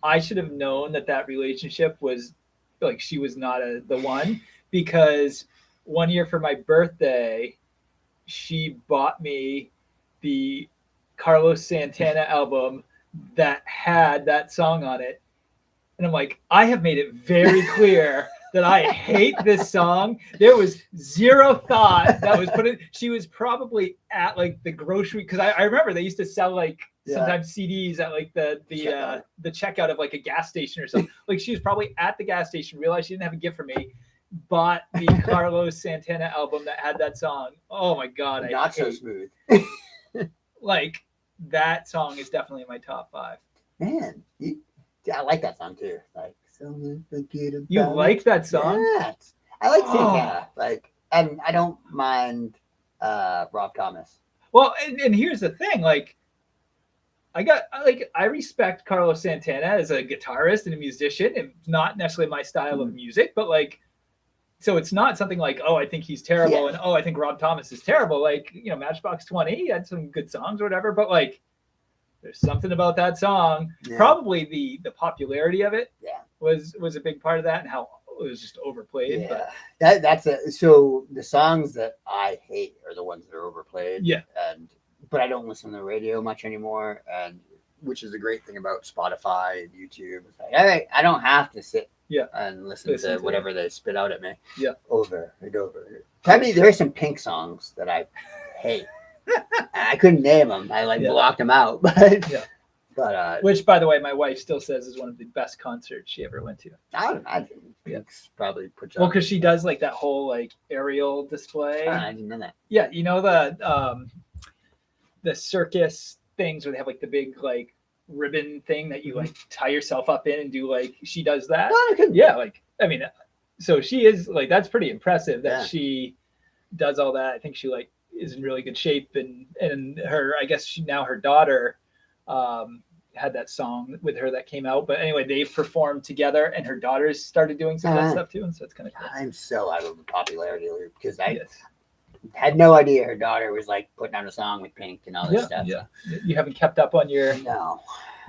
I should have known that relationship was like she was not the one, because one year for my birthday, she bought me the Carlos Santana album that had that song on it. And I'm like, I have made it very clear that I hate this song. There was zero thought that was put in. She was probably at like the grocery, because I remember they used to sell like sometimes CDs at like the checkout of like a gas station or something. Like she was probably at the gas station, realized she didn't have a gift for me, bought the Carlos Santana album that had that song. Oh my God. Not so smooth. Like that song is definitely in my top 5. Man, I like that song too. Like, you like that song? Yeah, I like Santana. Like, and I don't mind Rob Thomas. Well, and here's the thing, like, I respect Carlos Santana as a guitarist and a musician, and not necessarily my style of music, but like, so it's not something like, oh, I think he's terrible, and oh, I think Rob Thomas is terrible. Like, Matchbox 20, he had some good songs or whatever, but like, there's something about that song. Yeah. Probably the popularity of it was a big part of that, and how it was just overplayed. Yeah, but so the songs that I hate are the ones that are overplayed. Yeah, but I don't listen to the radio much anymore, and which is a great thing about Spotify and YouTube. It's like, all right, I don't have to sit and listen to whatever they spit out at me. Yeah, over and over. Probably there are some Pink songs that I hate. I couldn't name them. I blocked them out. But which, by the way, my wife still says is one of the best concerts she ever went to. I would imagine. Pink's probably put. Well, because she does like that whole like aerial display. I didn't know that. Yeah, the circus things where they have like the big like ribbon thing that you like tie yourself up in and do like she does that. Yeah, like I mean, so she is like that's pretty impressive that she does all that. I think she like is in really good shape, and her I guess her daughter had that song with her that came out. But anyway, they performed together, and her daughters started doing some of that stuff too, and so it's kind of cool. I'm so out of the popularity loop because I Yes. had no idea her daughter was like putting out a song with Pink and all this stuff. Yeah. You haven't kept up on your. No.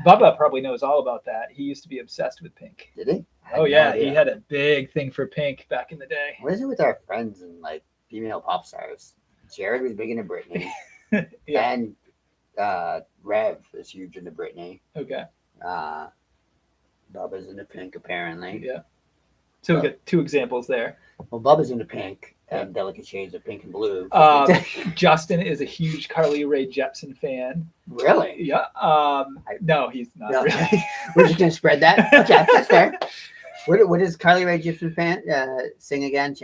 Bubba probably knows all about that. He used to be obsessed with Pink. Did he? Oh yeah, he had a big thing for Pink back in the day. What is it with our friends and like female pop stars? Jared was big into Britney. Yeah. And Rev is huge into Britney. Okay. Bubba's into Pink apparently. Yeah. So we got two examples there. Well, Bubba's into Pink and Delicate Shades of Pink and Blue. Justin is a huge Carly Rae Jepsen fan. Really? Yeah. No, he's not. No. Really. We're just gonna spread that. Okay, that's fair. What does Carly Rae Jepsen fan sing again?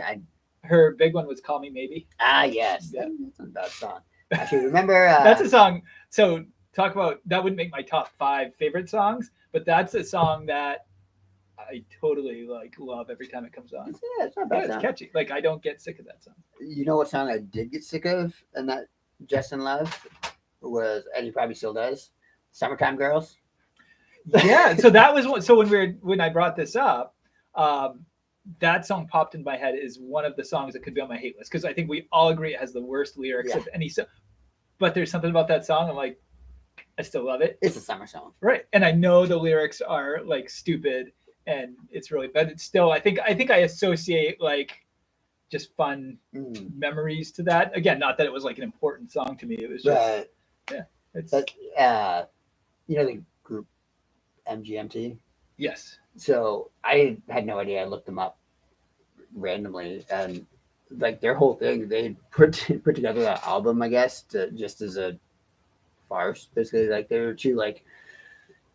Her big one was "Call Me Maybe." Yes. Yeah. That's not a bad song. I should remember. That's a song. So talk about that wouldn't make my top 5 favorite songs, but that's a song that I totally love every time it comes on. Yeah, it's not a bad. It's catchy. Like I don't get sick of that song. You know what song I did get sick of, and that Justin loved was, and he probably still does, "Summertime Girls." Yeah. So that was one. So when I brought this up, that song popped in my head is one of the songs that could be on my hate list because I think we all agree it has the worst lyrics of any song. But there's something about that song I'm like, I still love it. It's a summer song, right? And I know the lyrics are like stupid, and it's really, but it's still. I think I associate like just fun memories to that. Again, not that it was like an important song to me. It was just It's but you know the group MGMT. Yes. So I had no idea. I looked them up randomly, and like their whole thing, they put together that album, I guess, just as a farce. Basically, like they were two like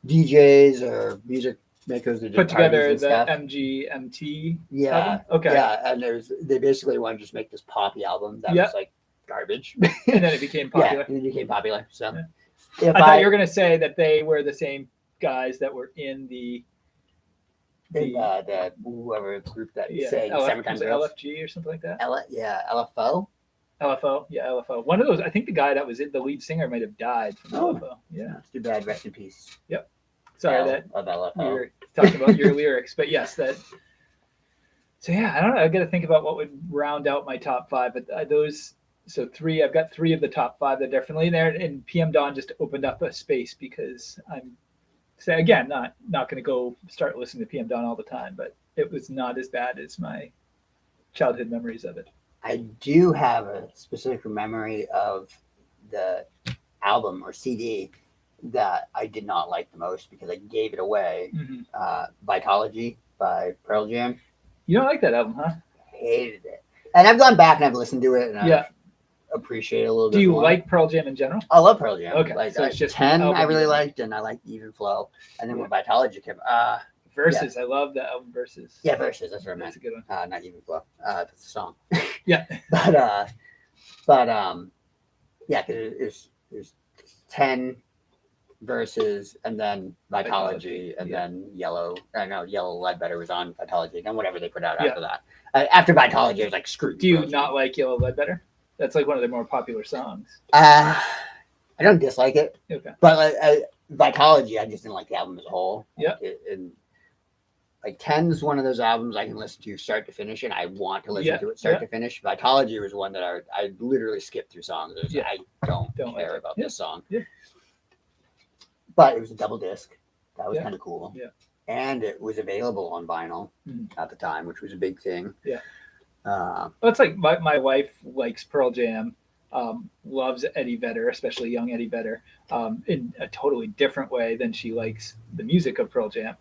DJs or music makers that put together the stuff. MGMT. Yeah. Album? Okay. Yeah, and they basically wanted to just make this poppy album that was like garbage, and then it became popular. Yeah, it became popular. So I thought you were going to say that they were the same guys that were in the whoever group that sang LF, Summertime Girls. LFG or something like that. LFO. LFO, yeah, LFO. One of those. I think the guy that was the lead singer might have died from LFO. Yeah, that's too bad. Rest in peace. Yep. Sorry that LFO. you were talking about your lyrics, but yes, that. So yeah, I don't know. I got to think about what would round out my top 5, but those. So 3. I've got 3 of the top 5 that are definitely there, and PM Dawn just opened up a space because I'm. So again, not going to go start listening to PM Dawn all the time, but it was not as bad as my childhood memories of it. I do have a specific memory of the album or CD that I did not like the most because I gave it away. Vitology by Pearl Jam. You don't like that album, huh? Hated it. And I've gone back and I've listened to it and I appreciate it a little bit. Do you more. like Pearl Jam in general? I love Pearl Jam. Okay, like so it's just 10 I really liked, and I liked Even Flow. And then when Vitology came, Versus, I love the album Versus. Yeah, Versus. That's what I meant. That's a good one. Not Even Flow. That's the song. Yeah. But yeah, there's 10 Verses, and then Vitology, and then Yellow. I know Yellow Ledbetter was on Vitology, and then whatever they put out after that. After Vitology, it was like screw. Do you not like Yellow Ledbetter? That's like one of their more popular songs. I don't dislike it. Okay. But Vitology, I just didn't like the album as a whole. Yeah. Like 10 is one of those albums I can listen to start to finish, and I want to listen to it start to finish. Vitology was one that I literally skipped through songs. I don't care about this song. Yeah. But it was a double disc. That was kind of cool. Yeah. And it was available on vinyl at the time, which was a big thing. Yeah. Well, it's like my wife likes Pearl Jam, loves Eddie Vedder, especially young Eddie Vedder, in a totally different way than she likes the music of Pearl Jam.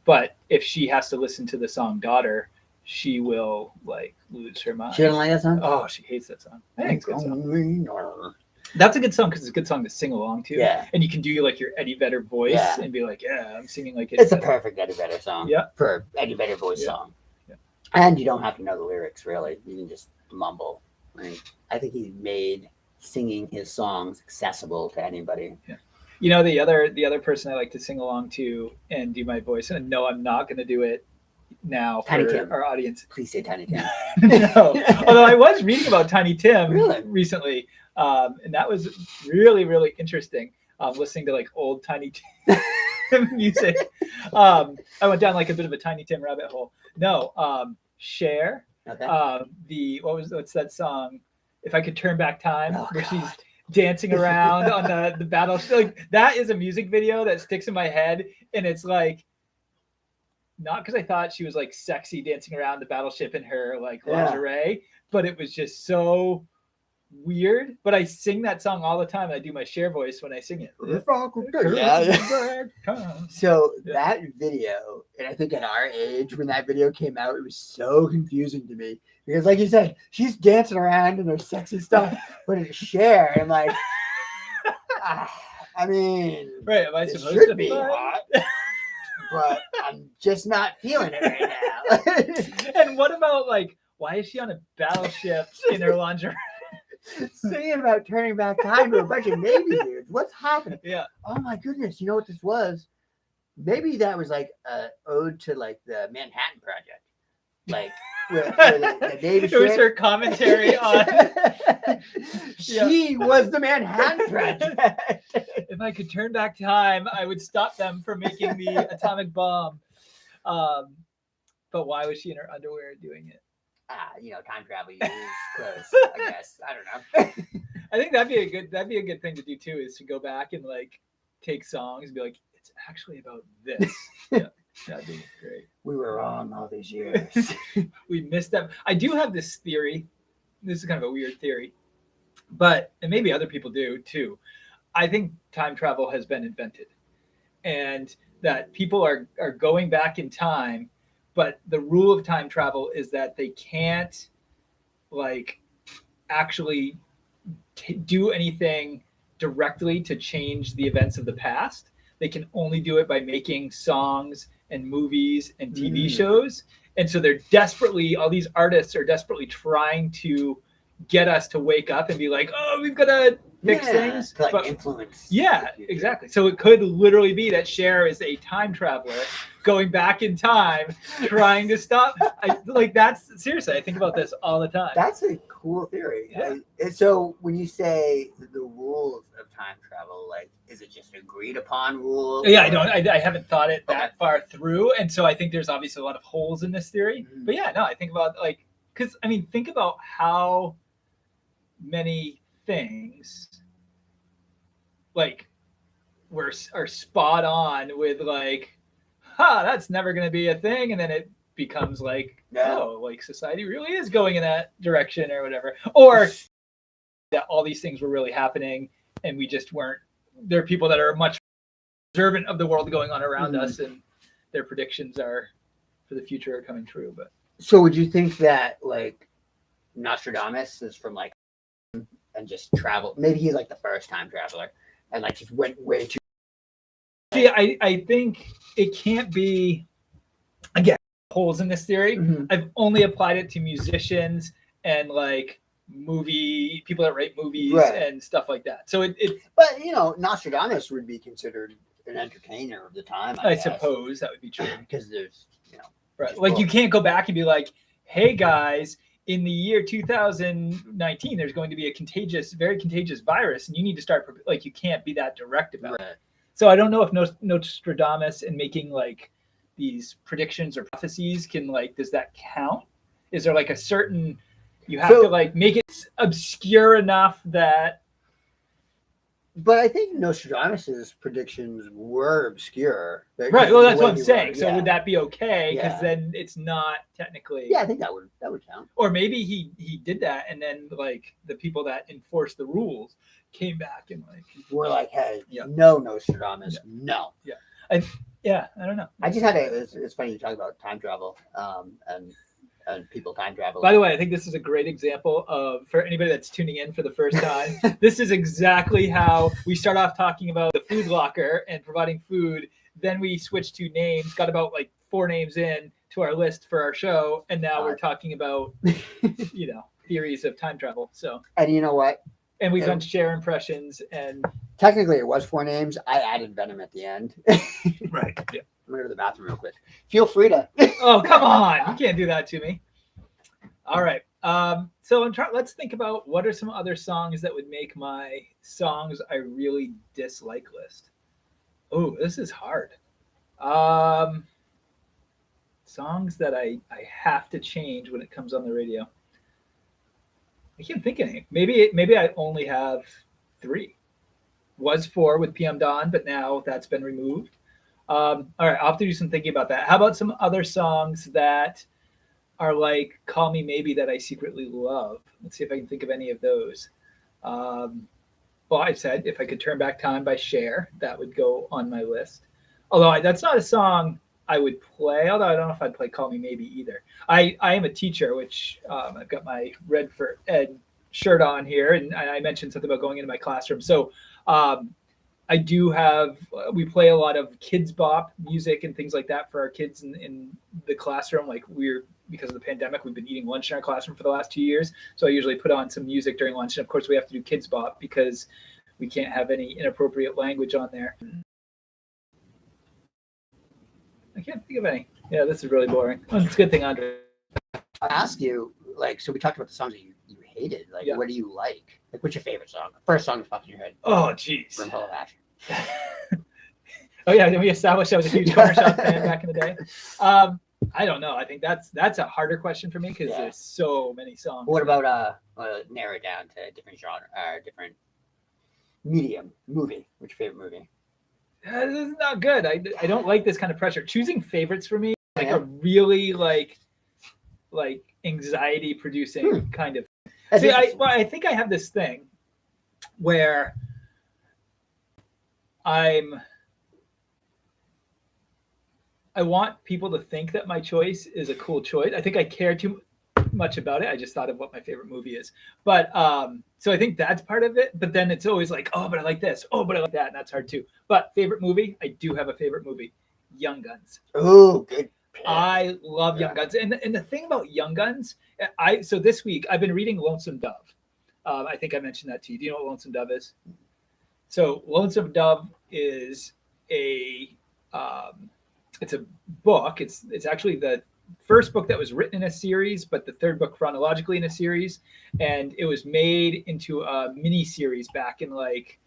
But if she has to listen to the song "Daughter," she will like lose her mind. She doesn't like that song? Oh, she hates that song. I think it's a good song. That's a good song because it's a good song to sing along to. Yeah. And you can do like your Eddie Vedder voice and be like, I'm singing like It's a perfect Eddie Vedder song. Yeah. For Eddie Vedder voice song. Yeah. And you don't have to know the lyrics, really. You can just mumble. I think he made singing his songs accessible to anybody. Yeah. You know, the other person I like to sing along to and do my voice, and no, I'm not going to do it now Tiny for Tim. our audience. Please say Tiny Tim. No. Although I was reading about Tiny Tim Really? recently, and that was really, really interesting. listening to like old Tiny Tim music. I went down like a bit of a Tiny Tim rabbit hole. No, Cher. Okay. What's that song? If I Could Turn Back Time, where God. she's dancing around on the battle. Like that is a music video that sticks in my head, and it's like not because I thought she was like sexy dancing around the battleship in her like lingerie, but it was just so weird. But I sing that song all the time, and I do my Cher voice when I sing it. So that video, and I think at our age when that video came out, it was so confusing to me because, like you said, she's dancing around in her sexy stuff, but it's Cher, and like, I mean, right? Am I it supposed should to be fight? hot, but I'm just not feeling it right now. And what about like, why is she on a battleship in her lingerie? Singing about turning back time to a bunch of Navy dudes. What's happening? Yeah. Oh my goodness! You know what this was? Maybe that was like an ode to like the Manhattan Project, like where the Navy. It was her commentary on. She was the Manhattan Project. If I could turn back time, I would stop them from making the atomic bomb. But why was she in her underwear doing it? Time travel uses clothes. I guess I don't know. I think that'd be a good thing to do too, is to go back and like take songs and be like, it's actually about this. Yeah, that'd be great. We were wrong all these years. We missed them. I do have this theory. This is kind of a weird theory, and maybe other people do too. I think time travel has been invented, and that people are going back in time. But the rule of time travel is that they can't like actually do anything directly to change the events of the past. They can only do it by making songs and movies and TV shows. And so all these artists are desperately trying to get us to wake up and be like, oh, we've got to fix things. To like influence. Yeah, exactly. So it could literally be that Cher is a time traveler going back in time, trying to stop. That's seriously, I think about this all the time. That's a cool theory. Yeah. So when you say the rules of time travel, like, is it just agreed upon rules? Yeah, I haven't thought it that far through. And so I think there's obviously a lot of holes in this theory. But yeah, no, I think about think about how many things like are spot on with like, that's never going to be a thing, and then it becomes like, like society really is going in that direction or whatever, or that all these things were really happening and we just weren't. There are people that are much observant of the world going on around us, and their predictions for the future are coming true. But so would you think that like Nostradamus is from like and just travel? Maybe he's like the first time traveler and like just went way too. See, I think it can't be, again, holes in this theory. I've only applied it to musicians and like people that write movies and stuff like that. So but Nostradamus would be considered an entertainer of the time. I suppose that would be true, because there's right. Like you can't go back and be like, hey guys, in the year 2019, there's going to be a very contagious virus, and you need to start like, you can't be that direct about it. So I don't know if Nostradamus and making like these predictions or prophecies can like, does that count? Is there like a certain, you have to like make it obscure enough that. But I think Nostradamus's predictions were obscure. Right. Well, that's what I'm saying. So would that be okay? Because then it's not technically. Yeah, I think that would count. Or maybe he did that, and then like the people that enforce the rules came back and like we're like, hey, no Nostradamus, no. Yeah. I don't know. I just had it's funny you talk about time travel, and people time travel. By the way, I think this is a great example of, for anybody that's tuning in for the first time, this is exactly how we start off talking about the food locker and providing food. Then we switch to names, got about like 4 names in to our list for our show. And now we're talking about, theories of time travel. So, and you know what? And we've done Cher impressions, and technically it was 4 names. I added Venom at the end. Right. Yeah. I'm going to go to the bathroom real quick. Feel free to. Oh, come on. You can't do that to me. All right. So I'm trying. Let's think about what are some other songs that would make my songs I really dislike list. Oh, this is hard. Um, Songs that I have to change when it comes on the radio. I can't think of any. Maybe I only have three. Was four with PM Dawn, but now that's been removed. All right, I'll have to do some thinking about that. How about some other songs that are like "Call Me Maybe" that I secretly love? Let's see if I can think of any of those. Um, well, I said if I could turn back time by Cher, that would go on my list. Although that's not a song I would play. Although I don't know if I'd play "Call Me Maybe" either. I am a teacher, which I've got my Red for Ed shirt on here, and I mentioned something about going into my classroom. So um, I do have. We play a lot of kids bop music and things like that for our kids in the classroom. Like because of the pandemic, we've been eating lunch in our classroom for the last 2 years. So I usually put on some music during lunch, and of course we have to do kids bop because we can't have any inappropriate language on there. I can't think of any. Yeah, this is really boring. Oh, it's a good thing, Andre. I ask you, like, so we talked about the songs that you hated. Like, what do you like? Like, what's your favorite song? First song that pops in your head. Oh, jeez. Room Full of Action. Oh yeah, we established I was a huge Cornershot fan back in the day. I don't know. I think that's a harder question for me because there's so many songs. What about narrow it down to different genre, different medium movie? What's your favorite movie? This is not good. I don't like this kind of pressure. Choosing favorites for me like a really like anxiety producing kind of. See, I think I have this thing where I want people to think that my choice is a cool choice. I think I care too much about it. I just thought of what my favorite movie is. But so I think that's part of it. But then it's always like, oh, but I like this. Oh, but I like that. And that's hard too. But favorite movie, I do have a favorite movie. Young Guns. Oh, good. I love Young Guns. And the thing about Young Guns, so this week I've been reading Lonesome Dove. I think I mentioned that to you. Do you know what Lonesome Dove is? So Lonesome Dove is it's a book. It's actually the first book that was written in a series, but the third book chronologically in a series. And it was made into a mini series back in like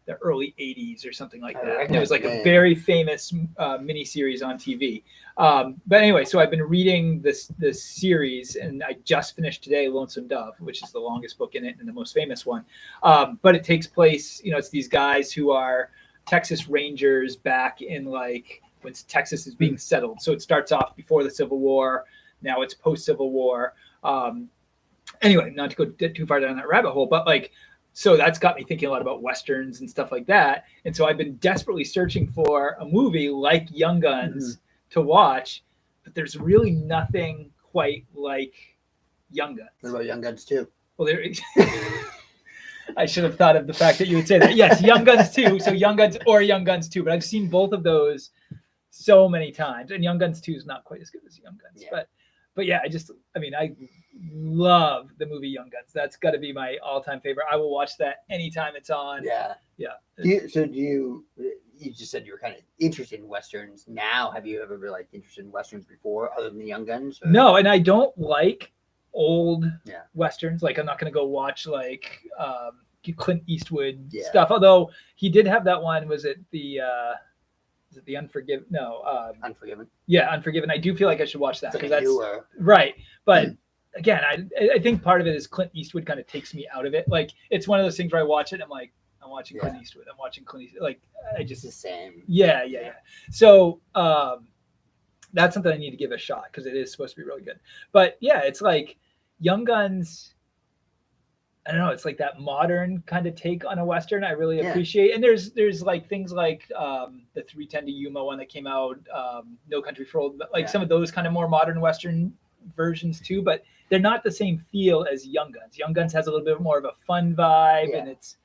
the early 80s or something like that. And it was like a very famous mini series on TV. But anyway, so I've been reading this series, and I just finished today Lonesome Dove, which is the longest book in it and the most famous one. But it takes place, it's these guys who are Texas Rangers back in like when Texas is being settled. So it starts off before the Civil War. Now it's post-Civil War. Anyway, not to go too far down that rabbit hole, but like, so that's got me thinking a lot about Westerns and stuff like that. And so I've been desperately searching for a movie like Young Guns to watch, but there's really nothing quite like Young Guns. What about Young Guns 2? Well, I should have thought of the fact that you would say that. Yes, Young Guns 2. So Young Guns or Young Guns 2. But I've seen both of those so many times. And Young Guns 2 is not quite as good as Young Guns. Yeah. But yeah, I love the movie Young Guns. That's got to be my all-time favorite. I will watch that anytime it's on. Yeah. Yeah. You just said you were kind of interested in Westerns. Now, have you ever been like interested in Westerns before other than the Young Guns? Or? No, and I don't like old Westerns. Like I'm not going to go watch like Clint Eastwood stuff. Although he did have that one. Was it the Unforgiven? No. Unforgiven. Yeah, Unforgiven. I do feel like I should watch that because that's right. But again, I think part of it is Clint Eastwood kind of takes me out of it. Like it's one of those things where I watch it and I'm like, I'm watching Clint Eastwood. I'm watching Clint Eastwood. Like I just the same. Yeah. So that's something I need to give a shot because it is supposed to be really good. But yeah, it's like Young Guns. I don't know. It's like that modern kind of take on a Western. I really appreciate. And there's like things like the 3:10 to Yuma one that came out, No Country for Old, like some of those kind of more modern Western versions too. But they're not the same feel as Young Guns. Young Guns has a little bit more of a fun vibe, and it's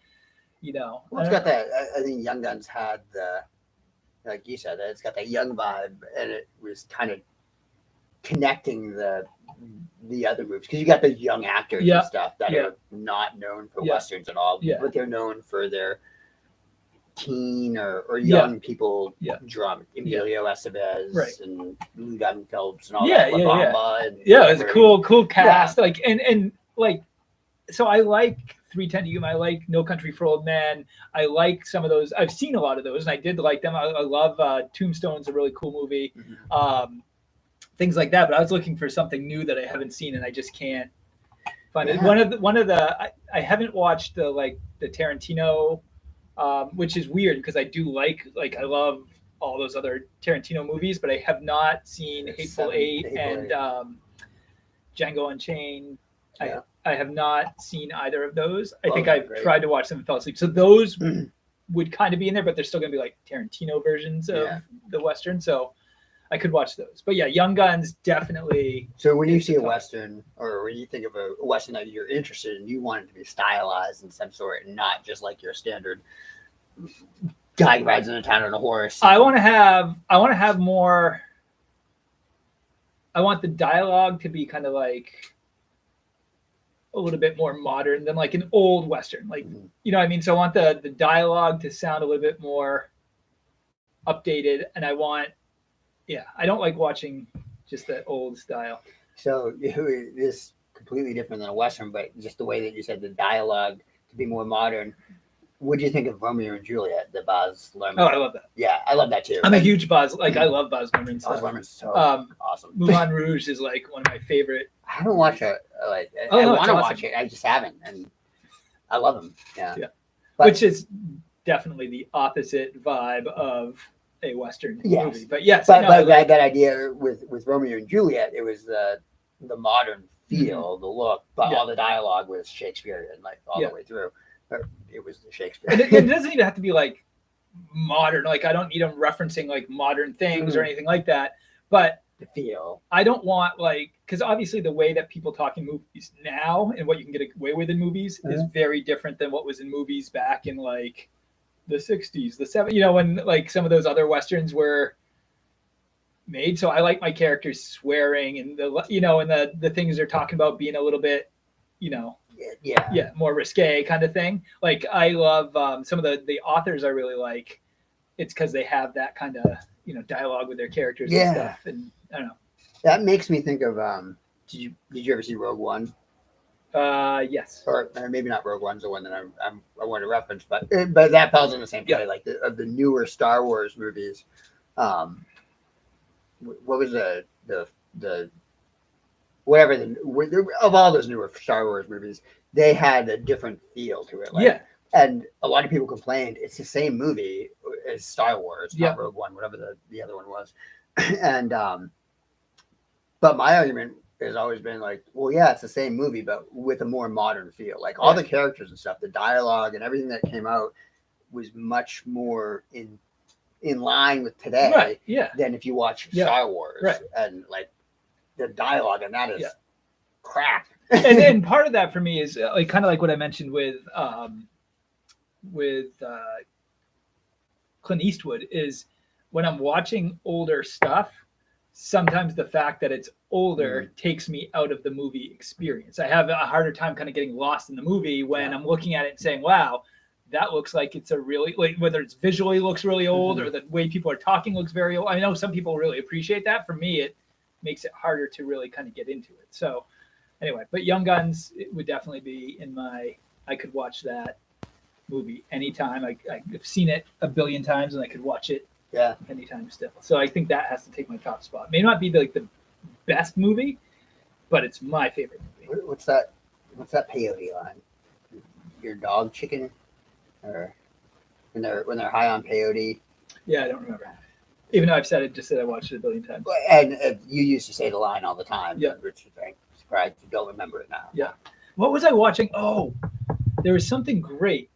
Well, it's got that. I think Young Guns had the, like you said, it's got that young vibe, and it was kind of connecting the other movies because you got those young actors and stuff that are not known for Westerns at all, but they're known for their teen or young people drum. Emilio Estevez Right. and Lou Diamond Phillips and all Yeah, that. yeah, Bamba and Yeah, it was a cool cast. Yeah. Like and like, so I like 3:10 to Yuma. I like No Country for Old Men. I like some of those. I've seen a lot of those, and I did like them. I love Tombstone's a really cool movie. Things like that. But I was looking for something new that I haven't seen, and I just can't find it. One of the I haven't watched the Tarantino, which is weird because I do like I love all those other Tarantino movies, but I have not seen Hateful Eight and Django Unchained. Yeah. I have not seen either of those. I Oh, think they're I've great. tried to watch them and fell asleep. So those would kind of be in there, but they're still going to be like Tarantino versions of the Western. So I could watch those. But yeah, Young Guns definitely. So when you see a Western, or when you think of a Western that you're interested in, you want it to be stylized in some sort and not just like your standard guy rides into town on a horse. I want to have more. I want the dialogue to be kind of like a little bit more modern than like an old Western. Like, you know what I mean? So I want the dialogue to sound a little bit more updated. And I don't like watching just that old style. So this completely different than a Western, but just the way that you said the dialogue to be more modern. What do you think of Romeo and Juliet, the Baz Luhrmann? Oh, I love that. Yeah, I love that too. I'm a huge Baz. Like, I love Baz Luhrmann stuff. Baz Luhrmann's so awesome. Moulin Rouge is like one of my favorite. I haven't watched it. I want to watch it. I just haven't, and I love him. Yeah. But, which is definitely the opposite vibe of a Western movie. But yes, but that idea with Romeo and Juliet, it was the modern feel, the look, but all the dialogue was Shakespearean, like all the way through. It was the Shakespeare. And it doesn't even have to be like modern. Like, I don't need them referencing like modern things or anything like that. But the feel. I don't want because obviously the way that people talk in movies now and what you can get away with in movies is very different than what was in movies back in like the 60s, the 70s, you know, when like some of those other Westerns were made. So I like my characters swearing and the things they're talking about being a little bit, more risque kind of thing. Like, I love some of the authors I really like. It's because they have that kind of dialogue with their characters and stuff. And I don't know. That makes me think of did you ever see Rogue One? Yes. Or maybe not Rogue One's the one that I want to reference, but that falls in the same play. Like of the newer Star Wars movies. What was the whatever of all those newer Star Wars movies, they had a different feel to it. Like, and a lot of people complained it's the same movie as Star Wars, not Rogue One, whatever the other one was. And but my argument has always been like, well, yeah, it's the same movie, but with a more modern feel. Like all the characters and stuff, the dialogue and everything that came out was much more in line with today than if you watch Star Wars. And like the dialogue and that is crap. and part of that for me is like kind of like what I mentioned with Clint Eastwood is when I'm watching older stuff, sometimes the fact that it's older takes me out of the movie experience. I have a harder time kind of getting lost in the movie when I'm looking at it and saying, wow, that looks like it's a really, like, whether it's visually looks really old or the way people are talking looks very old. I know some people really appreciate that. For me, it makes it harder to really kind of get into it. So anyway, but Young Guns, it would definitely be I could watch that movie anytime. I've seen it a billion times and I could watch it anytime still. So I think that has to take my top spot. May not be the best movie, but it's my favorite movie. What's that peyote line? Your dog chicken? Or when they're high on peyote? Yeah, I don't remember. Even though I've said it, just said I watched it a billion times. And you used to say the line all the time. Yeah. Which I'm surprised you don't remember it now. Yeah. What was I watching? Oh, there was something great.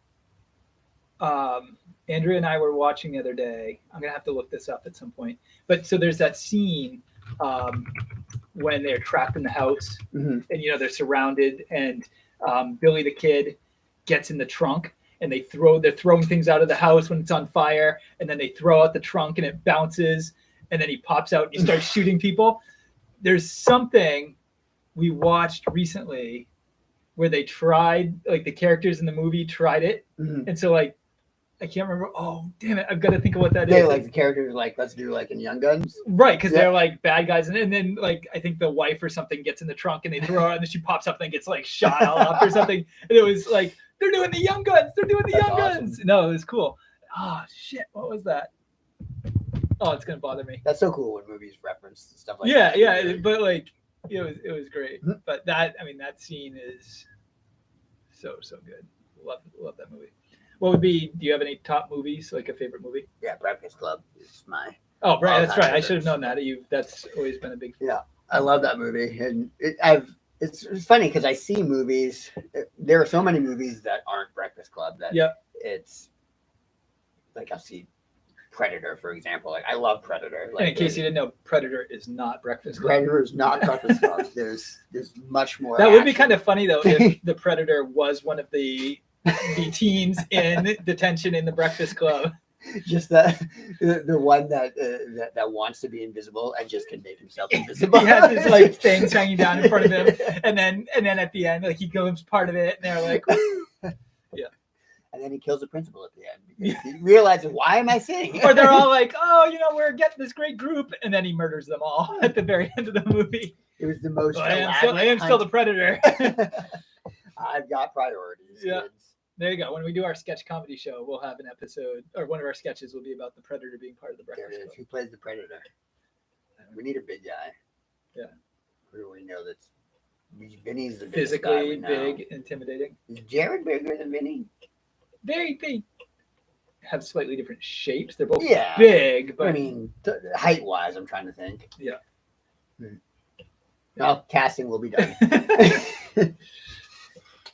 Andrea and I were watching the other day. I'm gonna have to look this up at some point. But so there's that scene when they're trapped in the house, and they're surrounded, and Billy the Kid gets in the trunk, and they're throwing things out of the house when it's on fire, and then they throw out the trunk and it bounces, and then he pops out and he starts shooting people. There's something we watched recently where they tried, like the characters in the movie tried it, and so like I can't remember. Oh, damn it! I've got to think of what that They is. like the characters like let's do like in Young Guns. Right, because Yeah. they're like bad guys, and then like I think the wife or something gets in the trunk and they throw her, and then she pops up and then gets like shot all up or something. And it was like they're doing the Young Guns. They're doing the That's Young awesome. Guns. No, it was cool. Oh shit! What was that? Oh, it's gonna bother me. That's so cool when movies reference stuff like Yeah, that. yeah, but like it was great. Mhm. But that that scene is so good. Love that movie. What would be? Do you have any top movies, like a favorite movie? Yeah, Breakfast Club is my. Oh, right, that's all-time right. I favorite. should have known that. That's always been a big. Yeah, I love that movie, and it's funny because I see movies. There are so many movies that aren't Breakfast Club that it's like I'll see Predator, for example. Like I love Predator. Like, And in case you didn't know, Predator is not Breakfast Club. Predator is not Breakfast Club. There's much more. That would be kind of funny though if the Predator was one of the teens in detention in the Breakfast Club. Just the one that wants to be invisible and just can make himself invisible. He has his like things hanging down in front of him, and then at the end, like he becomes part of it, and they're like, woo. And then he kills the principal at the end because he realizes, why am I sitting here? Or they're all like, oh, we're getting this great group, and then he murders them all at the very end of the movie. It was the most. I am still the Predator. I've got priorities. Yeah. Kids. There you go. When we do our sketch comedy show, we'll have an episode, or one of our sketches will be about the Predator being part of the There Breakfast it is. Club. Who plays the Predator? We need a big guy. Yeah. Who do we know that's Vinny's the biggest guy Physically we know. big, intimidating. Is Jared bigger than Vinny? They have slightly different shapes. They're both Yeah. big, but I mean, height wise, I'm trying to think. Yeah. Well, casting will be done.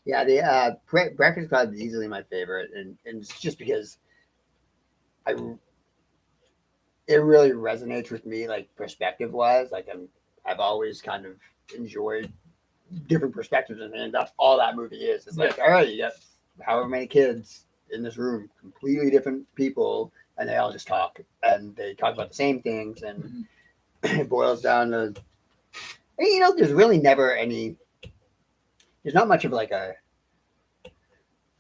Yeah, the Breakfast Club is easily my favorite, and it's just because it really resonates with me, like perspective wise. Like I've always kind of enjoyed different perspectives, and that's all that movie is. It's like, all right, you got however many kids in this room, completely different people, and they all just talk, and they talk about the same things, and it boils down to, there's really never any. There's not much of like a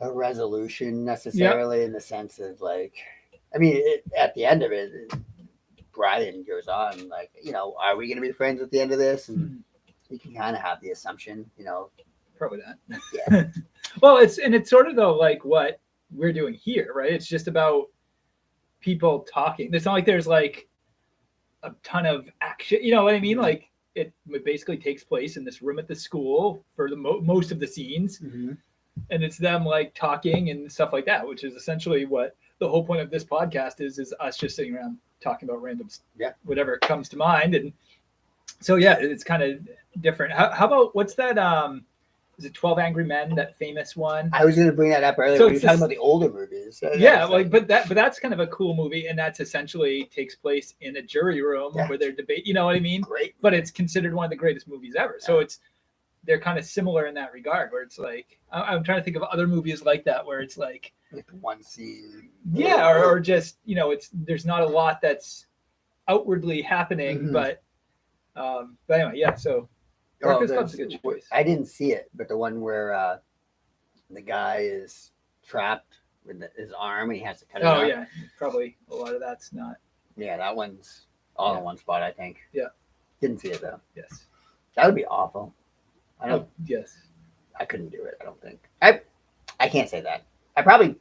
resolution necessarily in the sense of like, I mean, at the end of it, Brian goes on like, are we going to be friends at the end of this? And you can kind of have the assumption, probably not. Yeah. Well, it's sort of though like what we're doing here, right? It's just about people talking. It's not like there's like a ton of action. You know what I mean? Like it basically takes place in this room at the school for the most of the scenes, and it's them like talking and stuff like that, which is essentially what the whole point of this podcast is us just sitting around talking about random whatever comes to mind. And so it's kind of different. How about what's that? Is it 12 Angry Men, that famous one? I was going to bring that up earlier. So we were talking about the older movies. But that's kind of a cool movie, and that's essentially takes place in a jury room where they're debate. You know what I mean? Great. But it's considered one of the greatest movies ever. Yeah. So they're kind of similar in that regard, where it's like I'm trying to think of other movies like that, where it's like one scene. Yeah, or just there's not a lot that's outwardly happening, but anyway, So. Breakfast Club's a good choice. I didn't see it, but the one where the guy is trapped with his arm and he has to cut it out. Oh, yeah. Probably a lot of that's not. Yeah, that one's all in one spot, I think. Yeah. Didn't see it, though. Yes. That would be awful. Yes. I couldn't do it, I don't think. I can't say that. I probably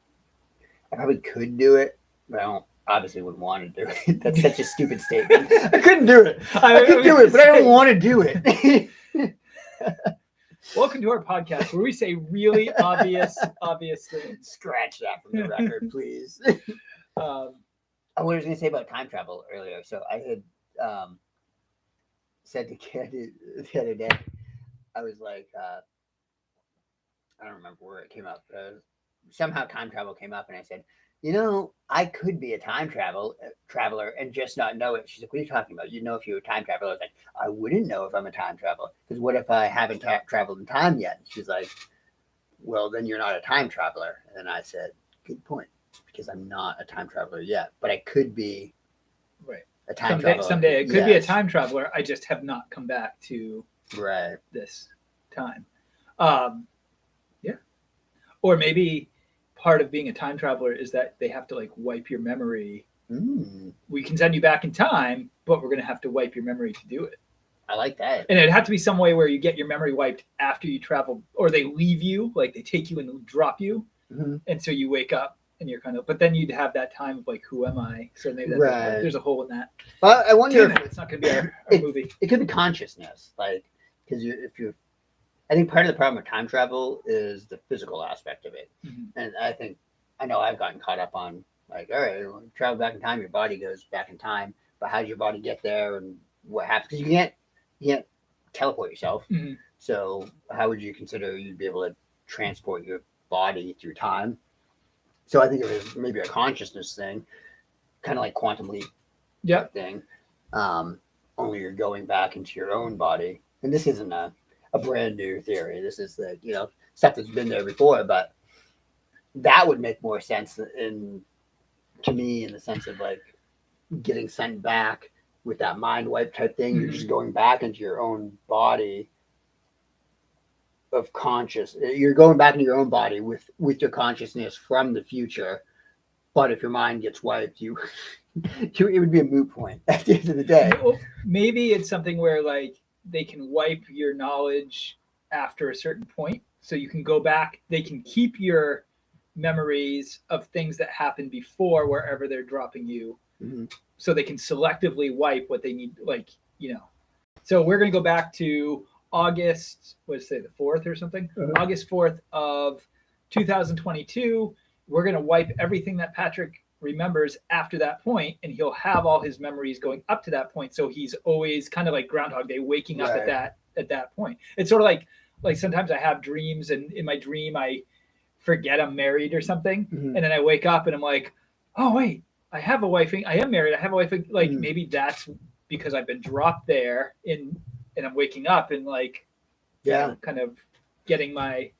could do it, but I obviously wouldn't want to do it. That's such a stupid statement. I couldn't do it. I could do it, but I don't want to do it. Welcome to our podcast where we say really obvious things. Scratch that from the record, please. I was going to say about time travel earlier. So I had said to Candy the other day, I was like, I don't remember where it came up. Somehow time travel came up, and I said, I could be a time traveler and just not know it. She's like, what are you talking about? You know, if you're a time traveler. I was like, I wouldn't know if I'm a time traveler, because what if I haven't traveled in time yet? She's like, well, then you're not a time traveler. And I said, good point, because I'm not a time traveler yet, but I could be a time traveler. Someday I could be a time traveler. I just have not come back to this time. Yeah. Or maybe part of being a time traveler is that they have to like wipe your memory. We can send you back in time, but we're going to have to wipe your memory to do it. I like that. And it'd have to be some way where you get your memory wiped after you travel, or they leave you, like they take you and drop you. And so you wake up and you're kind of, but then you'd have that time of like, who am I? So maybe that's like, there's a hole in that. Well, I wonder if it's not going to be our movie. It could be consciousness, like, because I think part of the problem with time travel is the physical aspect of it. And I know I've gotten caught up on like, all right, when you travel back in time, your body goes back in time, but how does your body get there and what happens? Because you can't teleport yourself. So how would you consider you'd be able to transport your body through time? So I think it was maybe a consciousness thing, kind of like quantum leap thing. Only you're going back into your own body. And this isn't a brand new theory. This is the, stuff that's been there before, but that would make more sense to me in the sense of like getting sent back with that mind wipe type thing. You're just going back into your own body of conscious. You're going back into your own body with your consciousness from the future. But if your mind gets wiped, it would be a moot point at the end of the day. Well, maybe it's something where like they can wipe your knowledge after a certain point. So you can go back, they can keep your memories of things that happened before wherever they're dropping you. So they can selectively wipe what they need, like, So we're going to go back to August, let's say the 4th or something, August 4th of 2022. We're going to wipe everything that Patrick remembers after that point, and he'll have all his memories going up to that point. So he's always kind of like Groundhog Day, waking up at that point. It's sort of like sometimes I have dreams, and in my dream I forget I'm married or something, and then I wake up and I'm like, oh wait, I have a wife. I am married. I have a wife. Like maybe that's because I've been dropped there and I'm waking up and like, kind of getting my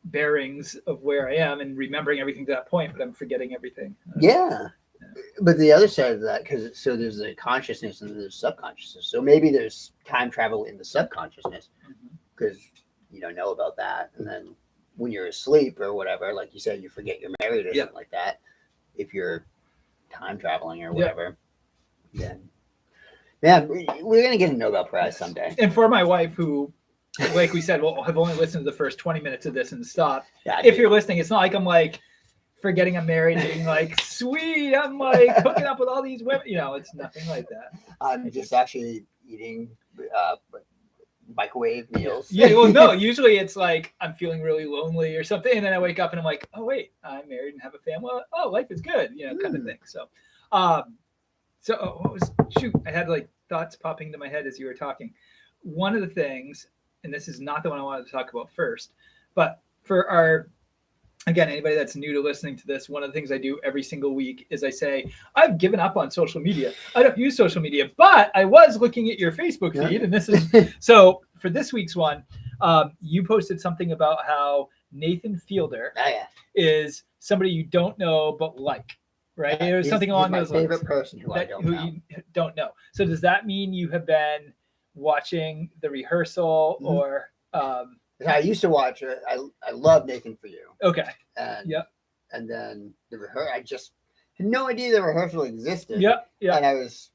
bearings of where I am and remembering everything to that point, but I'm forgetting everything. But the other side of that, so there's the consciousness and there's subconsciousness. So maybe there's time travel in the subconsciousness because you don't know about that. And then when you're asleep or whatever, like you said, you forget you're married or something like that. If you're time traveling or whatever, then we're gonna get a Nobel Prize someday. And for my wife, who, like we said, well, have only listened to the first 20 minutes of this and stop. If you're listening, it's not like I'm like forgetting I'm married and being like, sweet, I'm like hooking up with all these women. It's nothing like that. I'm just actually eating microwave meals. Well, no, usually it's like I'm feeling really lonely or something, and then I wake up and I'm like, oh wait, I'm married and have a family. Oh, life is good, kind of thing. So, I had like thoughts popping into my head as you were talking. One of the things, and this is not the one I wanted to talk about first, but for anybody that's new to listening to this, one of the things I do every single week is I say, I've given up on social media. I don't use social media, but I was looking at your Facebook feed. And this is, so for this week's one, you posted something about how Nathan Fielder is somebody you don't know, but like, right? It was something along those lines. My favorite person who you don't know. So does that mean you have been watching the rehearsal or, I used to watch it. I love Nathan For You. Okay. And then the rehearsal, I just had no idea the rehearsal existed. And I was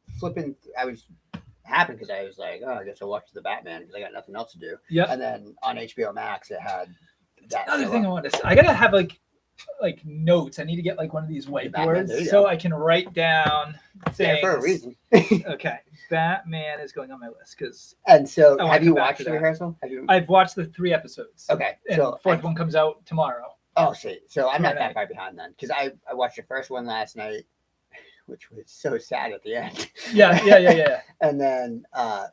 happy because I was like, oh, I guess I'll watch the Batman because I got nothing else to do. And then on HBO Max, it had that. Another thing I want to say, I gotta have like notes. I need to get like one of these whiteboards so I can write down things. For a reason. Okay. Batman is going on my list because. And so, have you watched the rehearsal? I've watched the 3 episodes. Okay, and so the 4th one comes out tomorrow. Oh, see, so I'm not that far behind then because I watched the first one last night, which was so sad at the end. Yeah. And then,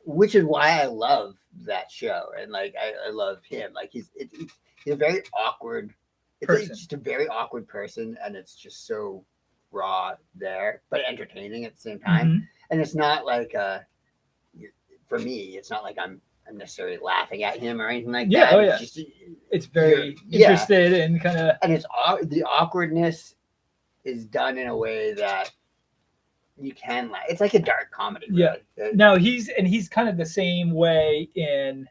which is why I love that show, and like I love him. Like he's a very awkward. It's just a very awkward person, and it's just so raw there, but entertaining at the same time. And it's not like for me, it's not like I'm necessarily laughing at him or anything like that. It's very interested and kind of, and it's the awkwardness is done in a way that you can laugh. It's like a dark comedy. Really. No, he's kind of the same way in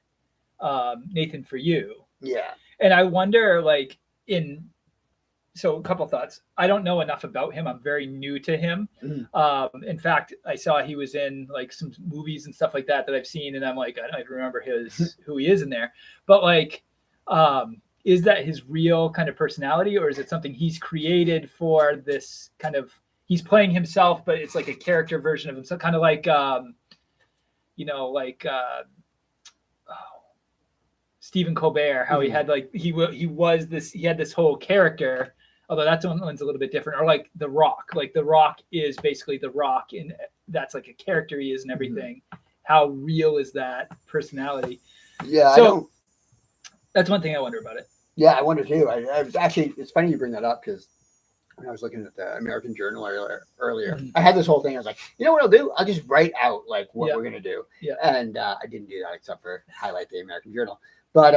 Nathan For You. Yeah. And I wonder, like, in so a couple thoughts. I don't know enough about him. I'm very new to him. In fact, I saw he was in like some movies and stuff like that I've seen, and I'm like, I don't even remember who he is in there. But like, is that his real kind of personality, or is it something he's created for this kind of? He's playing himself, but it's like a character version of himself, kind of like, Stephen Colbert, how he had like he had this whole character, although that's one's a little bit different. Or like The Rock, is basically The Rock, and that's like a character he is and everything. How real is that personality? Yeah, so that's one thing I wonder about it. Yeah, I wonder too. I was actually, it's funny you bring that up because when I was looking at the American Journal earlier, I had this whole thing. I was like, you know what I'll do? I'll just write out like what we're gonna do. Yeah. And I didn't do that except for highlight the American Journal. But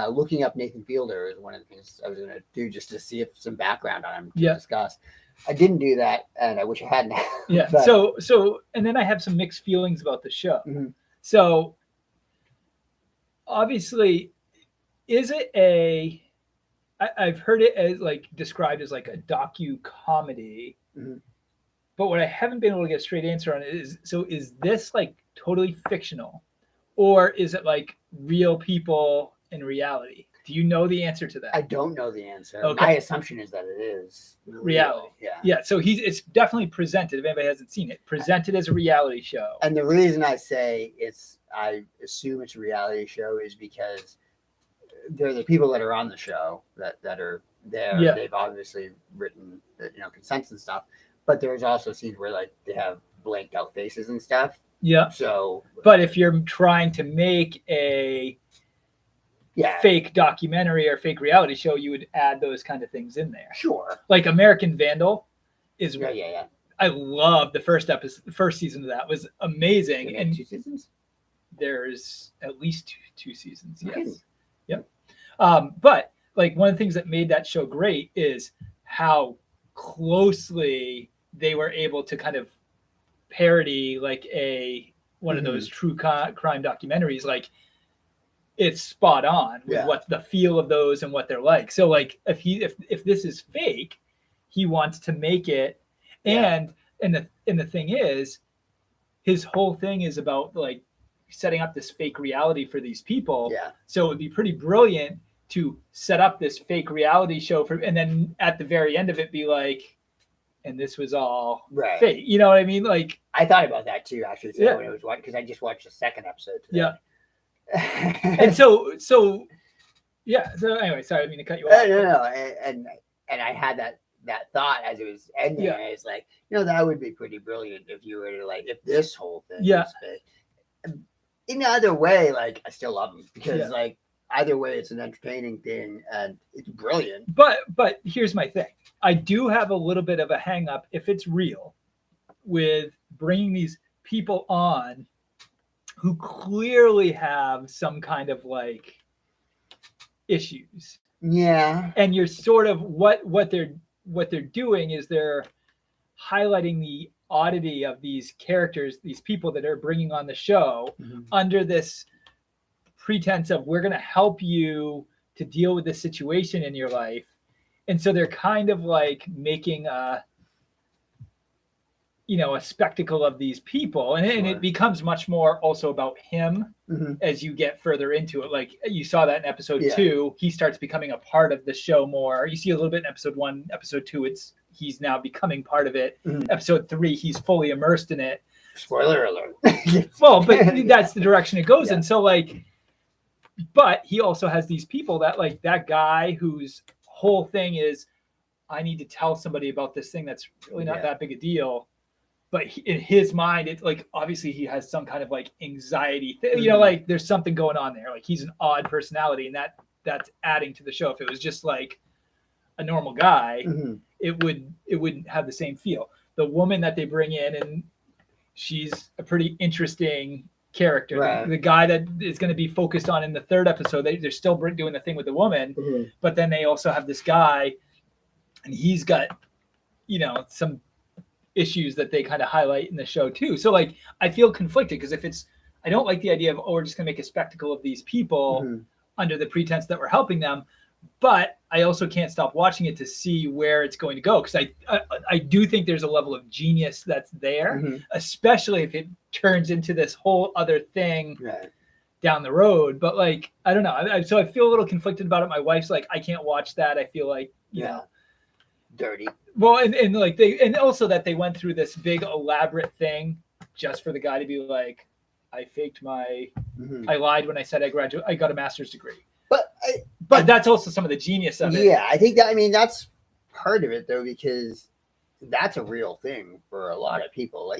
looking up Nathan Fielder is one of the things I was gonna do just to see if some background on him to discuss. I didn't do that, and I wish I hadn't. Yeah. But, so and then I have some mixed feelings about the show. So obviously, is it I've heard it as like described as like a docu-comedy, but what I haven't been able to get a straight answer on is this like totally fictional, or is it like real people in reality? Do you know the answer to that? I don't know the answer. Okay. My assumption is that it is reality. Yeah. So it's definitely presented. If anybody hasn't seen it, presented as a reality show. And the reason I say I assume it's a reality show is because they're the people that are on the show that are there. Yeah. They've obviously written consents and stuff, but there's also scenes where like they have blanked out faces and stuff. Yeah. So, but if you're trying to make a fake documentary or fake reality show, you would add those kind of things in there. Sure. Like American Vandal is. Yeah. I love the first season of that. It was amazing. And 2 seasons. There's at least two seasons. Yes. Okay. Yep. But like one of the things that made that show great is how closely they were able to kind of parody like one of those true crime documentaries. Like it's spot on with what the feel of those and what they're like. So like if this is fake, he wants to make it. And the thing is, his whole thing is about like setting up this fake reality for these people. Yeah. So it would be pretty brilliant to set up this fake reality show and then at the very end of it be like, and this was all fake. You know what I mean? Like I thought about that too, actually. So when it was watching, because I just watched the second episode today. Yeah. And so yeah. So anyway, sorry, I didn't mean to cut you off. No. And I had that thought as it was ending. Yeah. It's like, that would be pretty brilliant if you were to like, if this whole thing was fake. In either way, like I still love them because like either way, it's an entertaining thing and it's brilliant. But here's my thing. I do have a little bit of a hang up if it's real with bringing these people on who clearly have some kind of like issues. Yeah. And you're sort of what they're doing is they're highlighting the oddity of these characters, these people that are bringing on the show under this pretense of we're going to help you to deal with this situation in your life. And so they're kind of like making a spectacle of these people. And it becomes much more also about him as you get further into it. Like you saw that in episode 2, he starts becoming a part of the show more. You see a little bit in episode 1, episode 2, he's now becoming part of it. Episode 3, he's fully immersed in it. Spoiler alert. Well, but that's the direction it goes in. So like, but he also has these people that like that guy whose whole thing is, I need to tell somebody about this thing that's really not that big a deal. But in his mind, it's like, obviously he has some kind of like anxiety, like there's something going on there. Like he's an odd personality and that's adding to the show. If it was just like a normal guy, it wouldn't have the same feel. The woman that they bring in, and she's a pretty interesting character. Right. The guy that is going to be focused on in the 3rd episode, they're still doing the thing with the woman, but then they also have this guy, and he's got, some issues that they kind of highlight in the show too. So like, I feel conflicted because I don't like the idea of, we're just going to make a spectacle of these people under the pretense that we're helping them. but I also can't stop watching it to see where it's going to go, because I do think there's a level of genius that's there, especially if it turns into this whole other thing down the road. But like, I don't know. So I feel a little conflicted about it. My wife's like, I can't watch that. I feel like, you know, dirty. Well, and like and also that they went through this big elaborate thing just for the guy to be like, I faked I lied when I said I got a master's degree. But that's also some of the genius of it. Yeah, I think that's part of it though, because that's a real thing for a lot of people.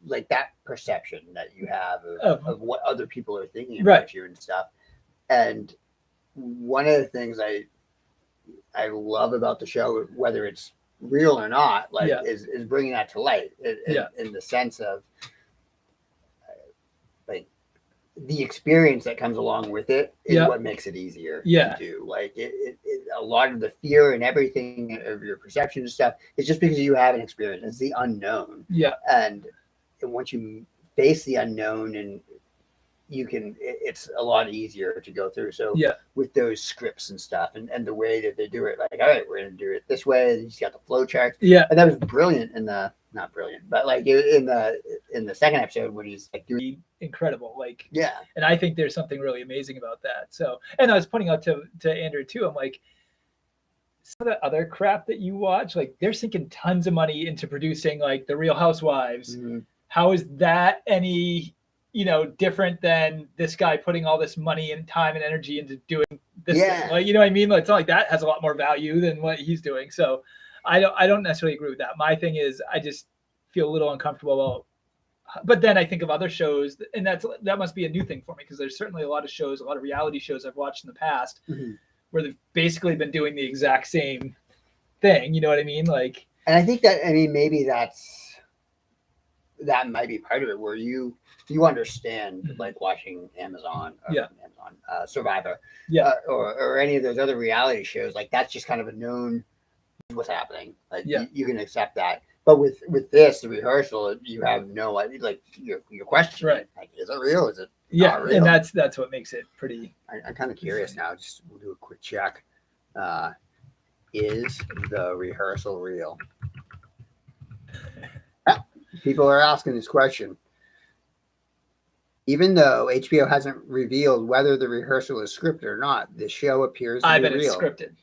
Like that perception that you have of what other people are thinking about you and stuff. And one of the things I love about the show, whether it's real or not, is bringing that to light in the sense of like the experience that comes along with it is what makes it easier to do. Like a lot of the fear and everything of your perception and stuff is just because you haven't experienced. It's the unknown. And once you face the unknown, and it's a lot easier to go through. So with those scripts and stuff and the way that they do it, like, all right, we're going to do it this way. And you just got the flow chart. And that was brilliant not brilliant, but like in the second episode when he's like doing incredible. Like, and I think there's something really amazing about that. So, and I was pointing out to Andrew too, I'm like, some of the other crap that you watch, like they're sinking tons of money into producing like the Real Housewives. How is that any, different than this guy putting all this money and time and energy into doing this thing? Like, you know what I mean? Like, it's not like that has a lot more value than what he's doing. So I don't necessarily agree with that. My thing is, I just feel a little uncomfortable about, but then I think of other shows, and that must be a new thing for me, because there's certainly a lot of reality shows I've watched in the past where they've basically been doing the exact same thing. You know what I mean? Like, and I think that, maybe that might be part of it, where you understand, like watching Amazon Survivor, or any of those other reality shows, like that's just kind of a known what's happening. Like you can accept that. But with this, the rehearsal, you have no idea. Like your question, like, is it real? Is it not real? And that's what makes it pretty. I'm kind of curious now. Just we'll do a quick check. Is the rehearsal real? People are asking this question. Even though HBO hasn't revealed whether the rehearsal is scripted or not, the show appears to be real. I bet it's scripted.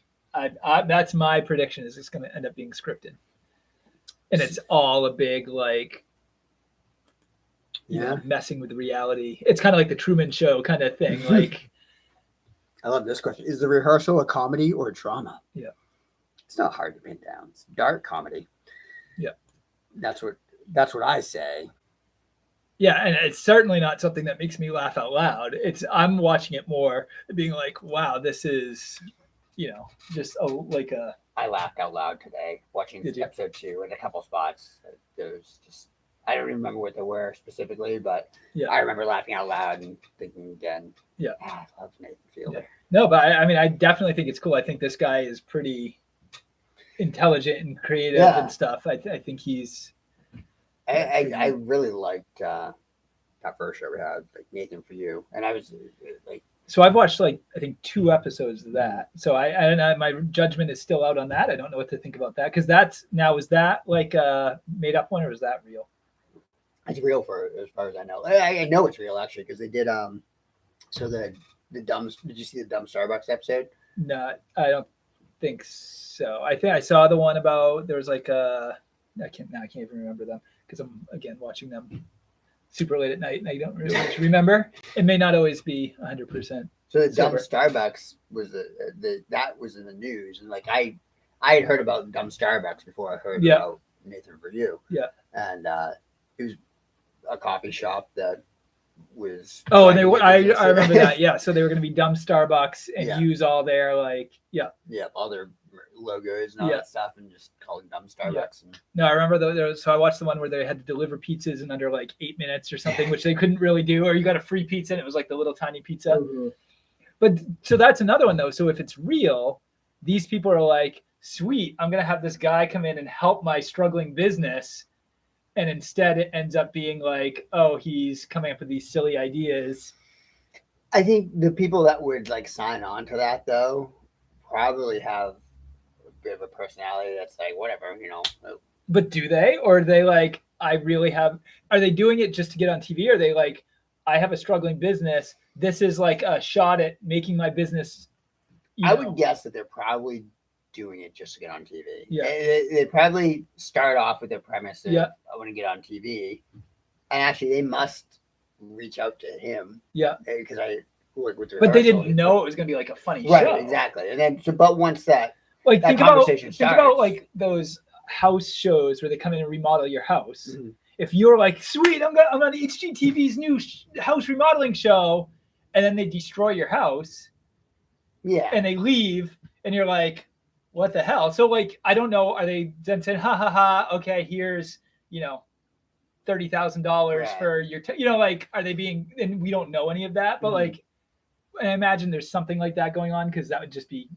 That's my prediction, is it's going to end up being scripted. And it's all a big, like, messing with reality. It's kind of like the Truman Show kind of thing. Like, I love this question. Is the rehearsal a comedy or a drama? Yeah. It's not hard to pin down. It's dark comedy. Yeah. That's what I say. Yeah, and it's certainly not something that makes me laugh out loud. I'm watching it more being like, wow, this is, just I laughed out loud today watching episode 2 in a couple spots. There's just, I don't even remember what they were specifically, but I remember laughing out loud and thinking again, I love Nathan Fielder. Yeah. No, but I definitely think it's cool. I think this guy is pretty intelligent and creative and stuff. I think he's. I really liked that first show we had, like Nathan For You, and I was like. So I've watched I think 2 episodes of that. So I my judgment is still out on that. I don't know what to think about that, because is that like a made up one, or is that real? It's real as far as I know. I know it's real actually, because they did so the dumb. Did you see the dumb Starbucks episode? No, I don't think so. I think I saw the one about there was like I can't even remember them, because I'm again watching them super late at night and I don't really much remember. It may not always be 100%. So the dumb Starbucks was that was in the news, and like I had heard about dumb Starbucks before I heard about Nathan For You. Yeah. And it was a coffee shop that was. Oh, and I remember that. Yeah. So they were going to be dumb Starbucks and use all their all their logos and all that stuff, and just call it dumb Starbucks. No, I remember so I watched the one where they had to deliver pizzas in under like 8 minutes or something, which they couldn't really do, or you got a free pizza and it was like the little tiny pizza. Mm-hmm. But so that's another one though. So if it's real, these people are like, sweet, I'm going to have this guy come in and help my struggling business. And instead it ends up being like, oh, he's coming up with these silly ideas. I think the people that would like sign on to that though probably have a bit of a personality that's like whatever, you know. But do they, or are they like, I really have? Are they doing it just to get on TV? Or are they like, I have a struggling business. This is like a shot at making my business. I would guess that they're probably doing it just to get on TV. Yeah. They probably start off with their premise of, Yeah. I want to get on TV. And actually, they must reach out to him. Yeah. Because I work with But they didn't know it was going to be like a funny show. Right, exactly. And then, but once that, like, that think conversation about, starts. Think about like those house shows where they come in and remodel your house. Mm-hmm. If you're like, sweet, I'm on HGTV's new house remodeling show, and then they destroy your house. Yeah. And they leave, and you're like, what the hell? So, like, I don't know. Are they then saying, ha ha ha, okay, here's, $30,000 for your, like, are they being, and we don't know any of that, but like, I imagine there's something like that going on, because that would just be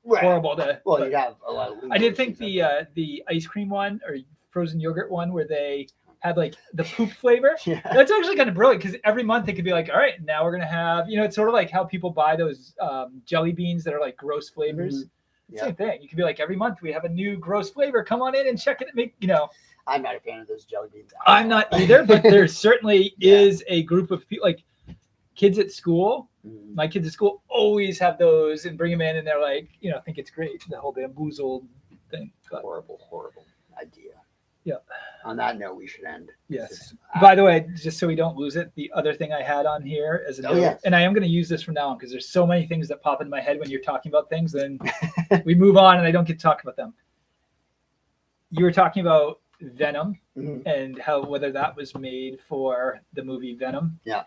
horrible to. Well, you'd have a lot of. I did think the ice cream one or frozen yogurt one where they had like the poop flavor. Yeah. That's actually kind of brilliant, because every month they could be like, all right, now we're gonna have, it's sort of like how people buy those jelly beans that are like gross flavors. Same thing. You could be like, every month we have a new gross flavor. Come on in and check it. I'm not a fan of those jelly beans. I'm not either, but there certainly is a group of people, like kids at school. My kids at school always have those and bring them in, and they're like, think it's great, the whole bamboozled thing. But, horrible idea. Yeah. On that note, we should end. Yes. By the way, just so we don't lose it, the other thing I had on here as a note, and I am going to use this from now on because there's so many things that pop into my head when you're talking about things, then we move on and I don't get to talk about them. You were talking about Venom and how whether that was made for the movie Venom. Yeah.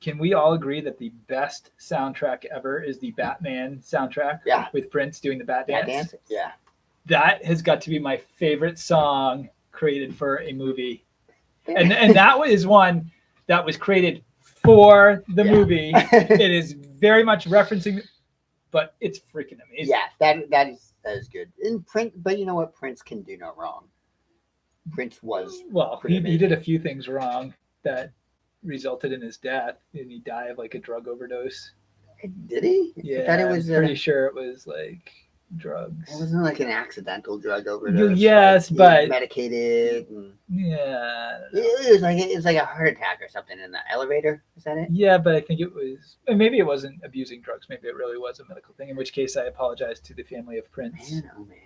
Can we all agree that the best soundtrack ever is the Batman soundtrack? Yeah. With Prince doing the Bat Dance? Yeah. That has got to be my favorite song created for a movie. And that is one that was created for the movie. It is very much referencing, but it's freaking amazing. Yeah, that is good. And Prince, but you know what? Prince can do no wrong. Prince was he did a few things wrong that resulted in his death, and he died of like a drug overdose. Did he? Yeah, I thought it was pretty sure it was like drugs. It wasn't like an accidental drug overdose. Yes, like, but medicated. And it was like a heart attack or something in the elevator. Is that it? Yeah, but I think it was. Maybe it wasn't abusing drugs. Maybe it really was a medical thing. In which case, I apologize to the family of Prince. Man, oh man.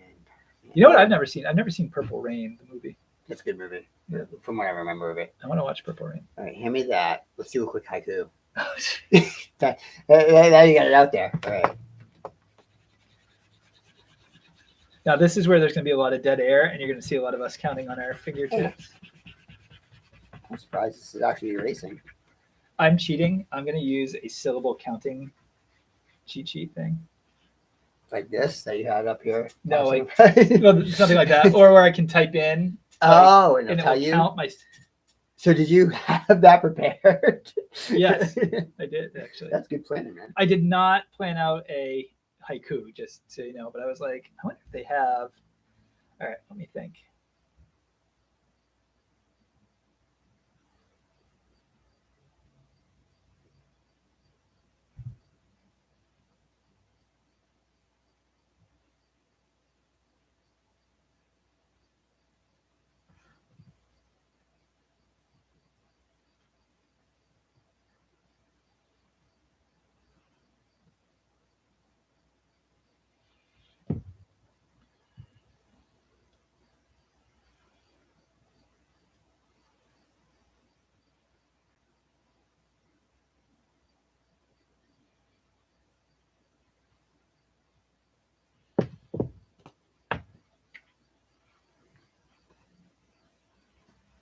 You know what? I've never seen Purple Rain, the movie. That's a good movie. Yeah. From what I remember of it. I want to watch Purple Rain. All right, hand me that. Let's do a quick haiku. Now you got it out there. All right. Now this is where there's going to be a lot of dead air, and you're going to see a lot of us counting on our fingertips. I'm surprised this is actually erasing. I'm cheating. I'm going to use a syllable counting cheat sheet thing. Like this that you had up here? No, like well, something like that, or where I can type in. And it tell will you. Count my. So did you have that prepared? Yes, I did actually. That's good planning, man. I did not plan out a haiku, just so you know, but I was like, I wonder if they have. All right, let me think.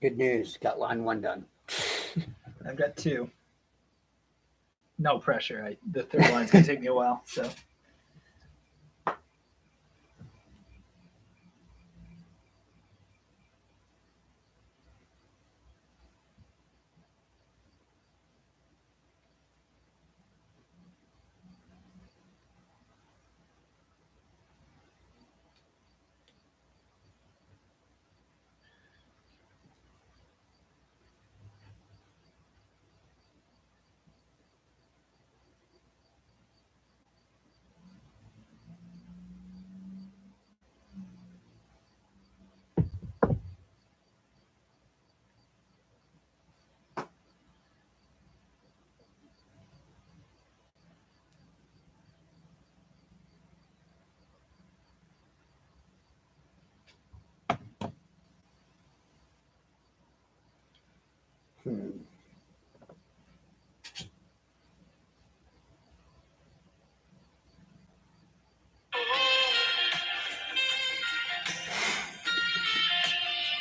Good news. Got line 1 done. I've got 2. No pressure. The third line's gonna take me a while. So. Is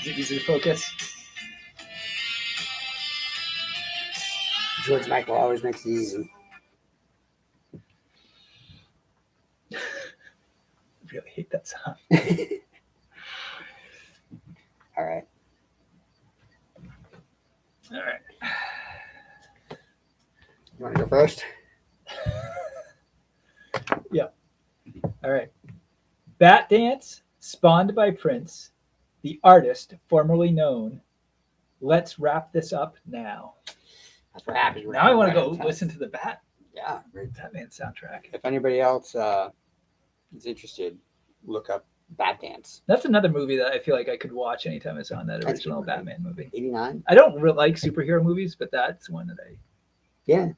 it easy to focus? George Michael always makes it easy. I really hate that song. All right. All right. You want to go first? Yeah. All right. Bat Dance, spawned by Prince, the artist formerly known. Let's wrap this up now. That's what happens. Now I want to go listen to the Batman soundtrack. If anybody else is interested, look up Bat Dance. That's another movie that I feel like I could watch anytime it's on, that original Batman movie. 89. I don't really like superhero movies, but that's one that I... Yeah.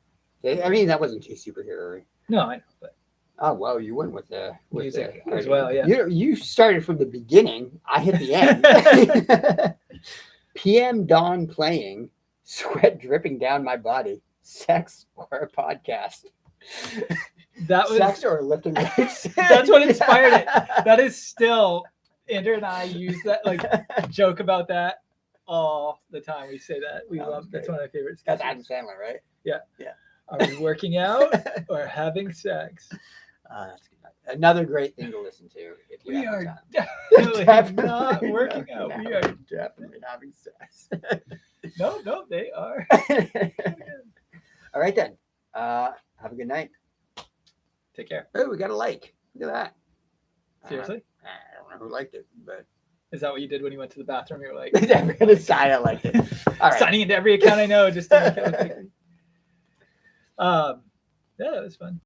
I mean, that wasn't too superhero-y. No, I know, but... Oh, well, you went with the music as well, yeah. You started from the beginning. I hit the end. PM dawn playing, sweat dripping down my body, sex or a podcast. That was sex or lifting weights. That's what inspired it. That is still, Andrew and I use that, like, joke about that all the time. We say that. We love that's one of my favorites. That's Adam Sandler, right? Yeah. Yeah. Are we working out or having sex? That's good. Another great thing to listen to. If you We have are time. definitely not working out. We are definitely having sex. No, they are. All right then. Have a good night. Take care. Oh, we got a like. Look at that. Seriously? I don't know who liked it, but Is that what you did when you went to the bathroom? You were like, I'm gonna sign it like it. All right. signing into every account I know just to make it look like. Yeah, that was fun.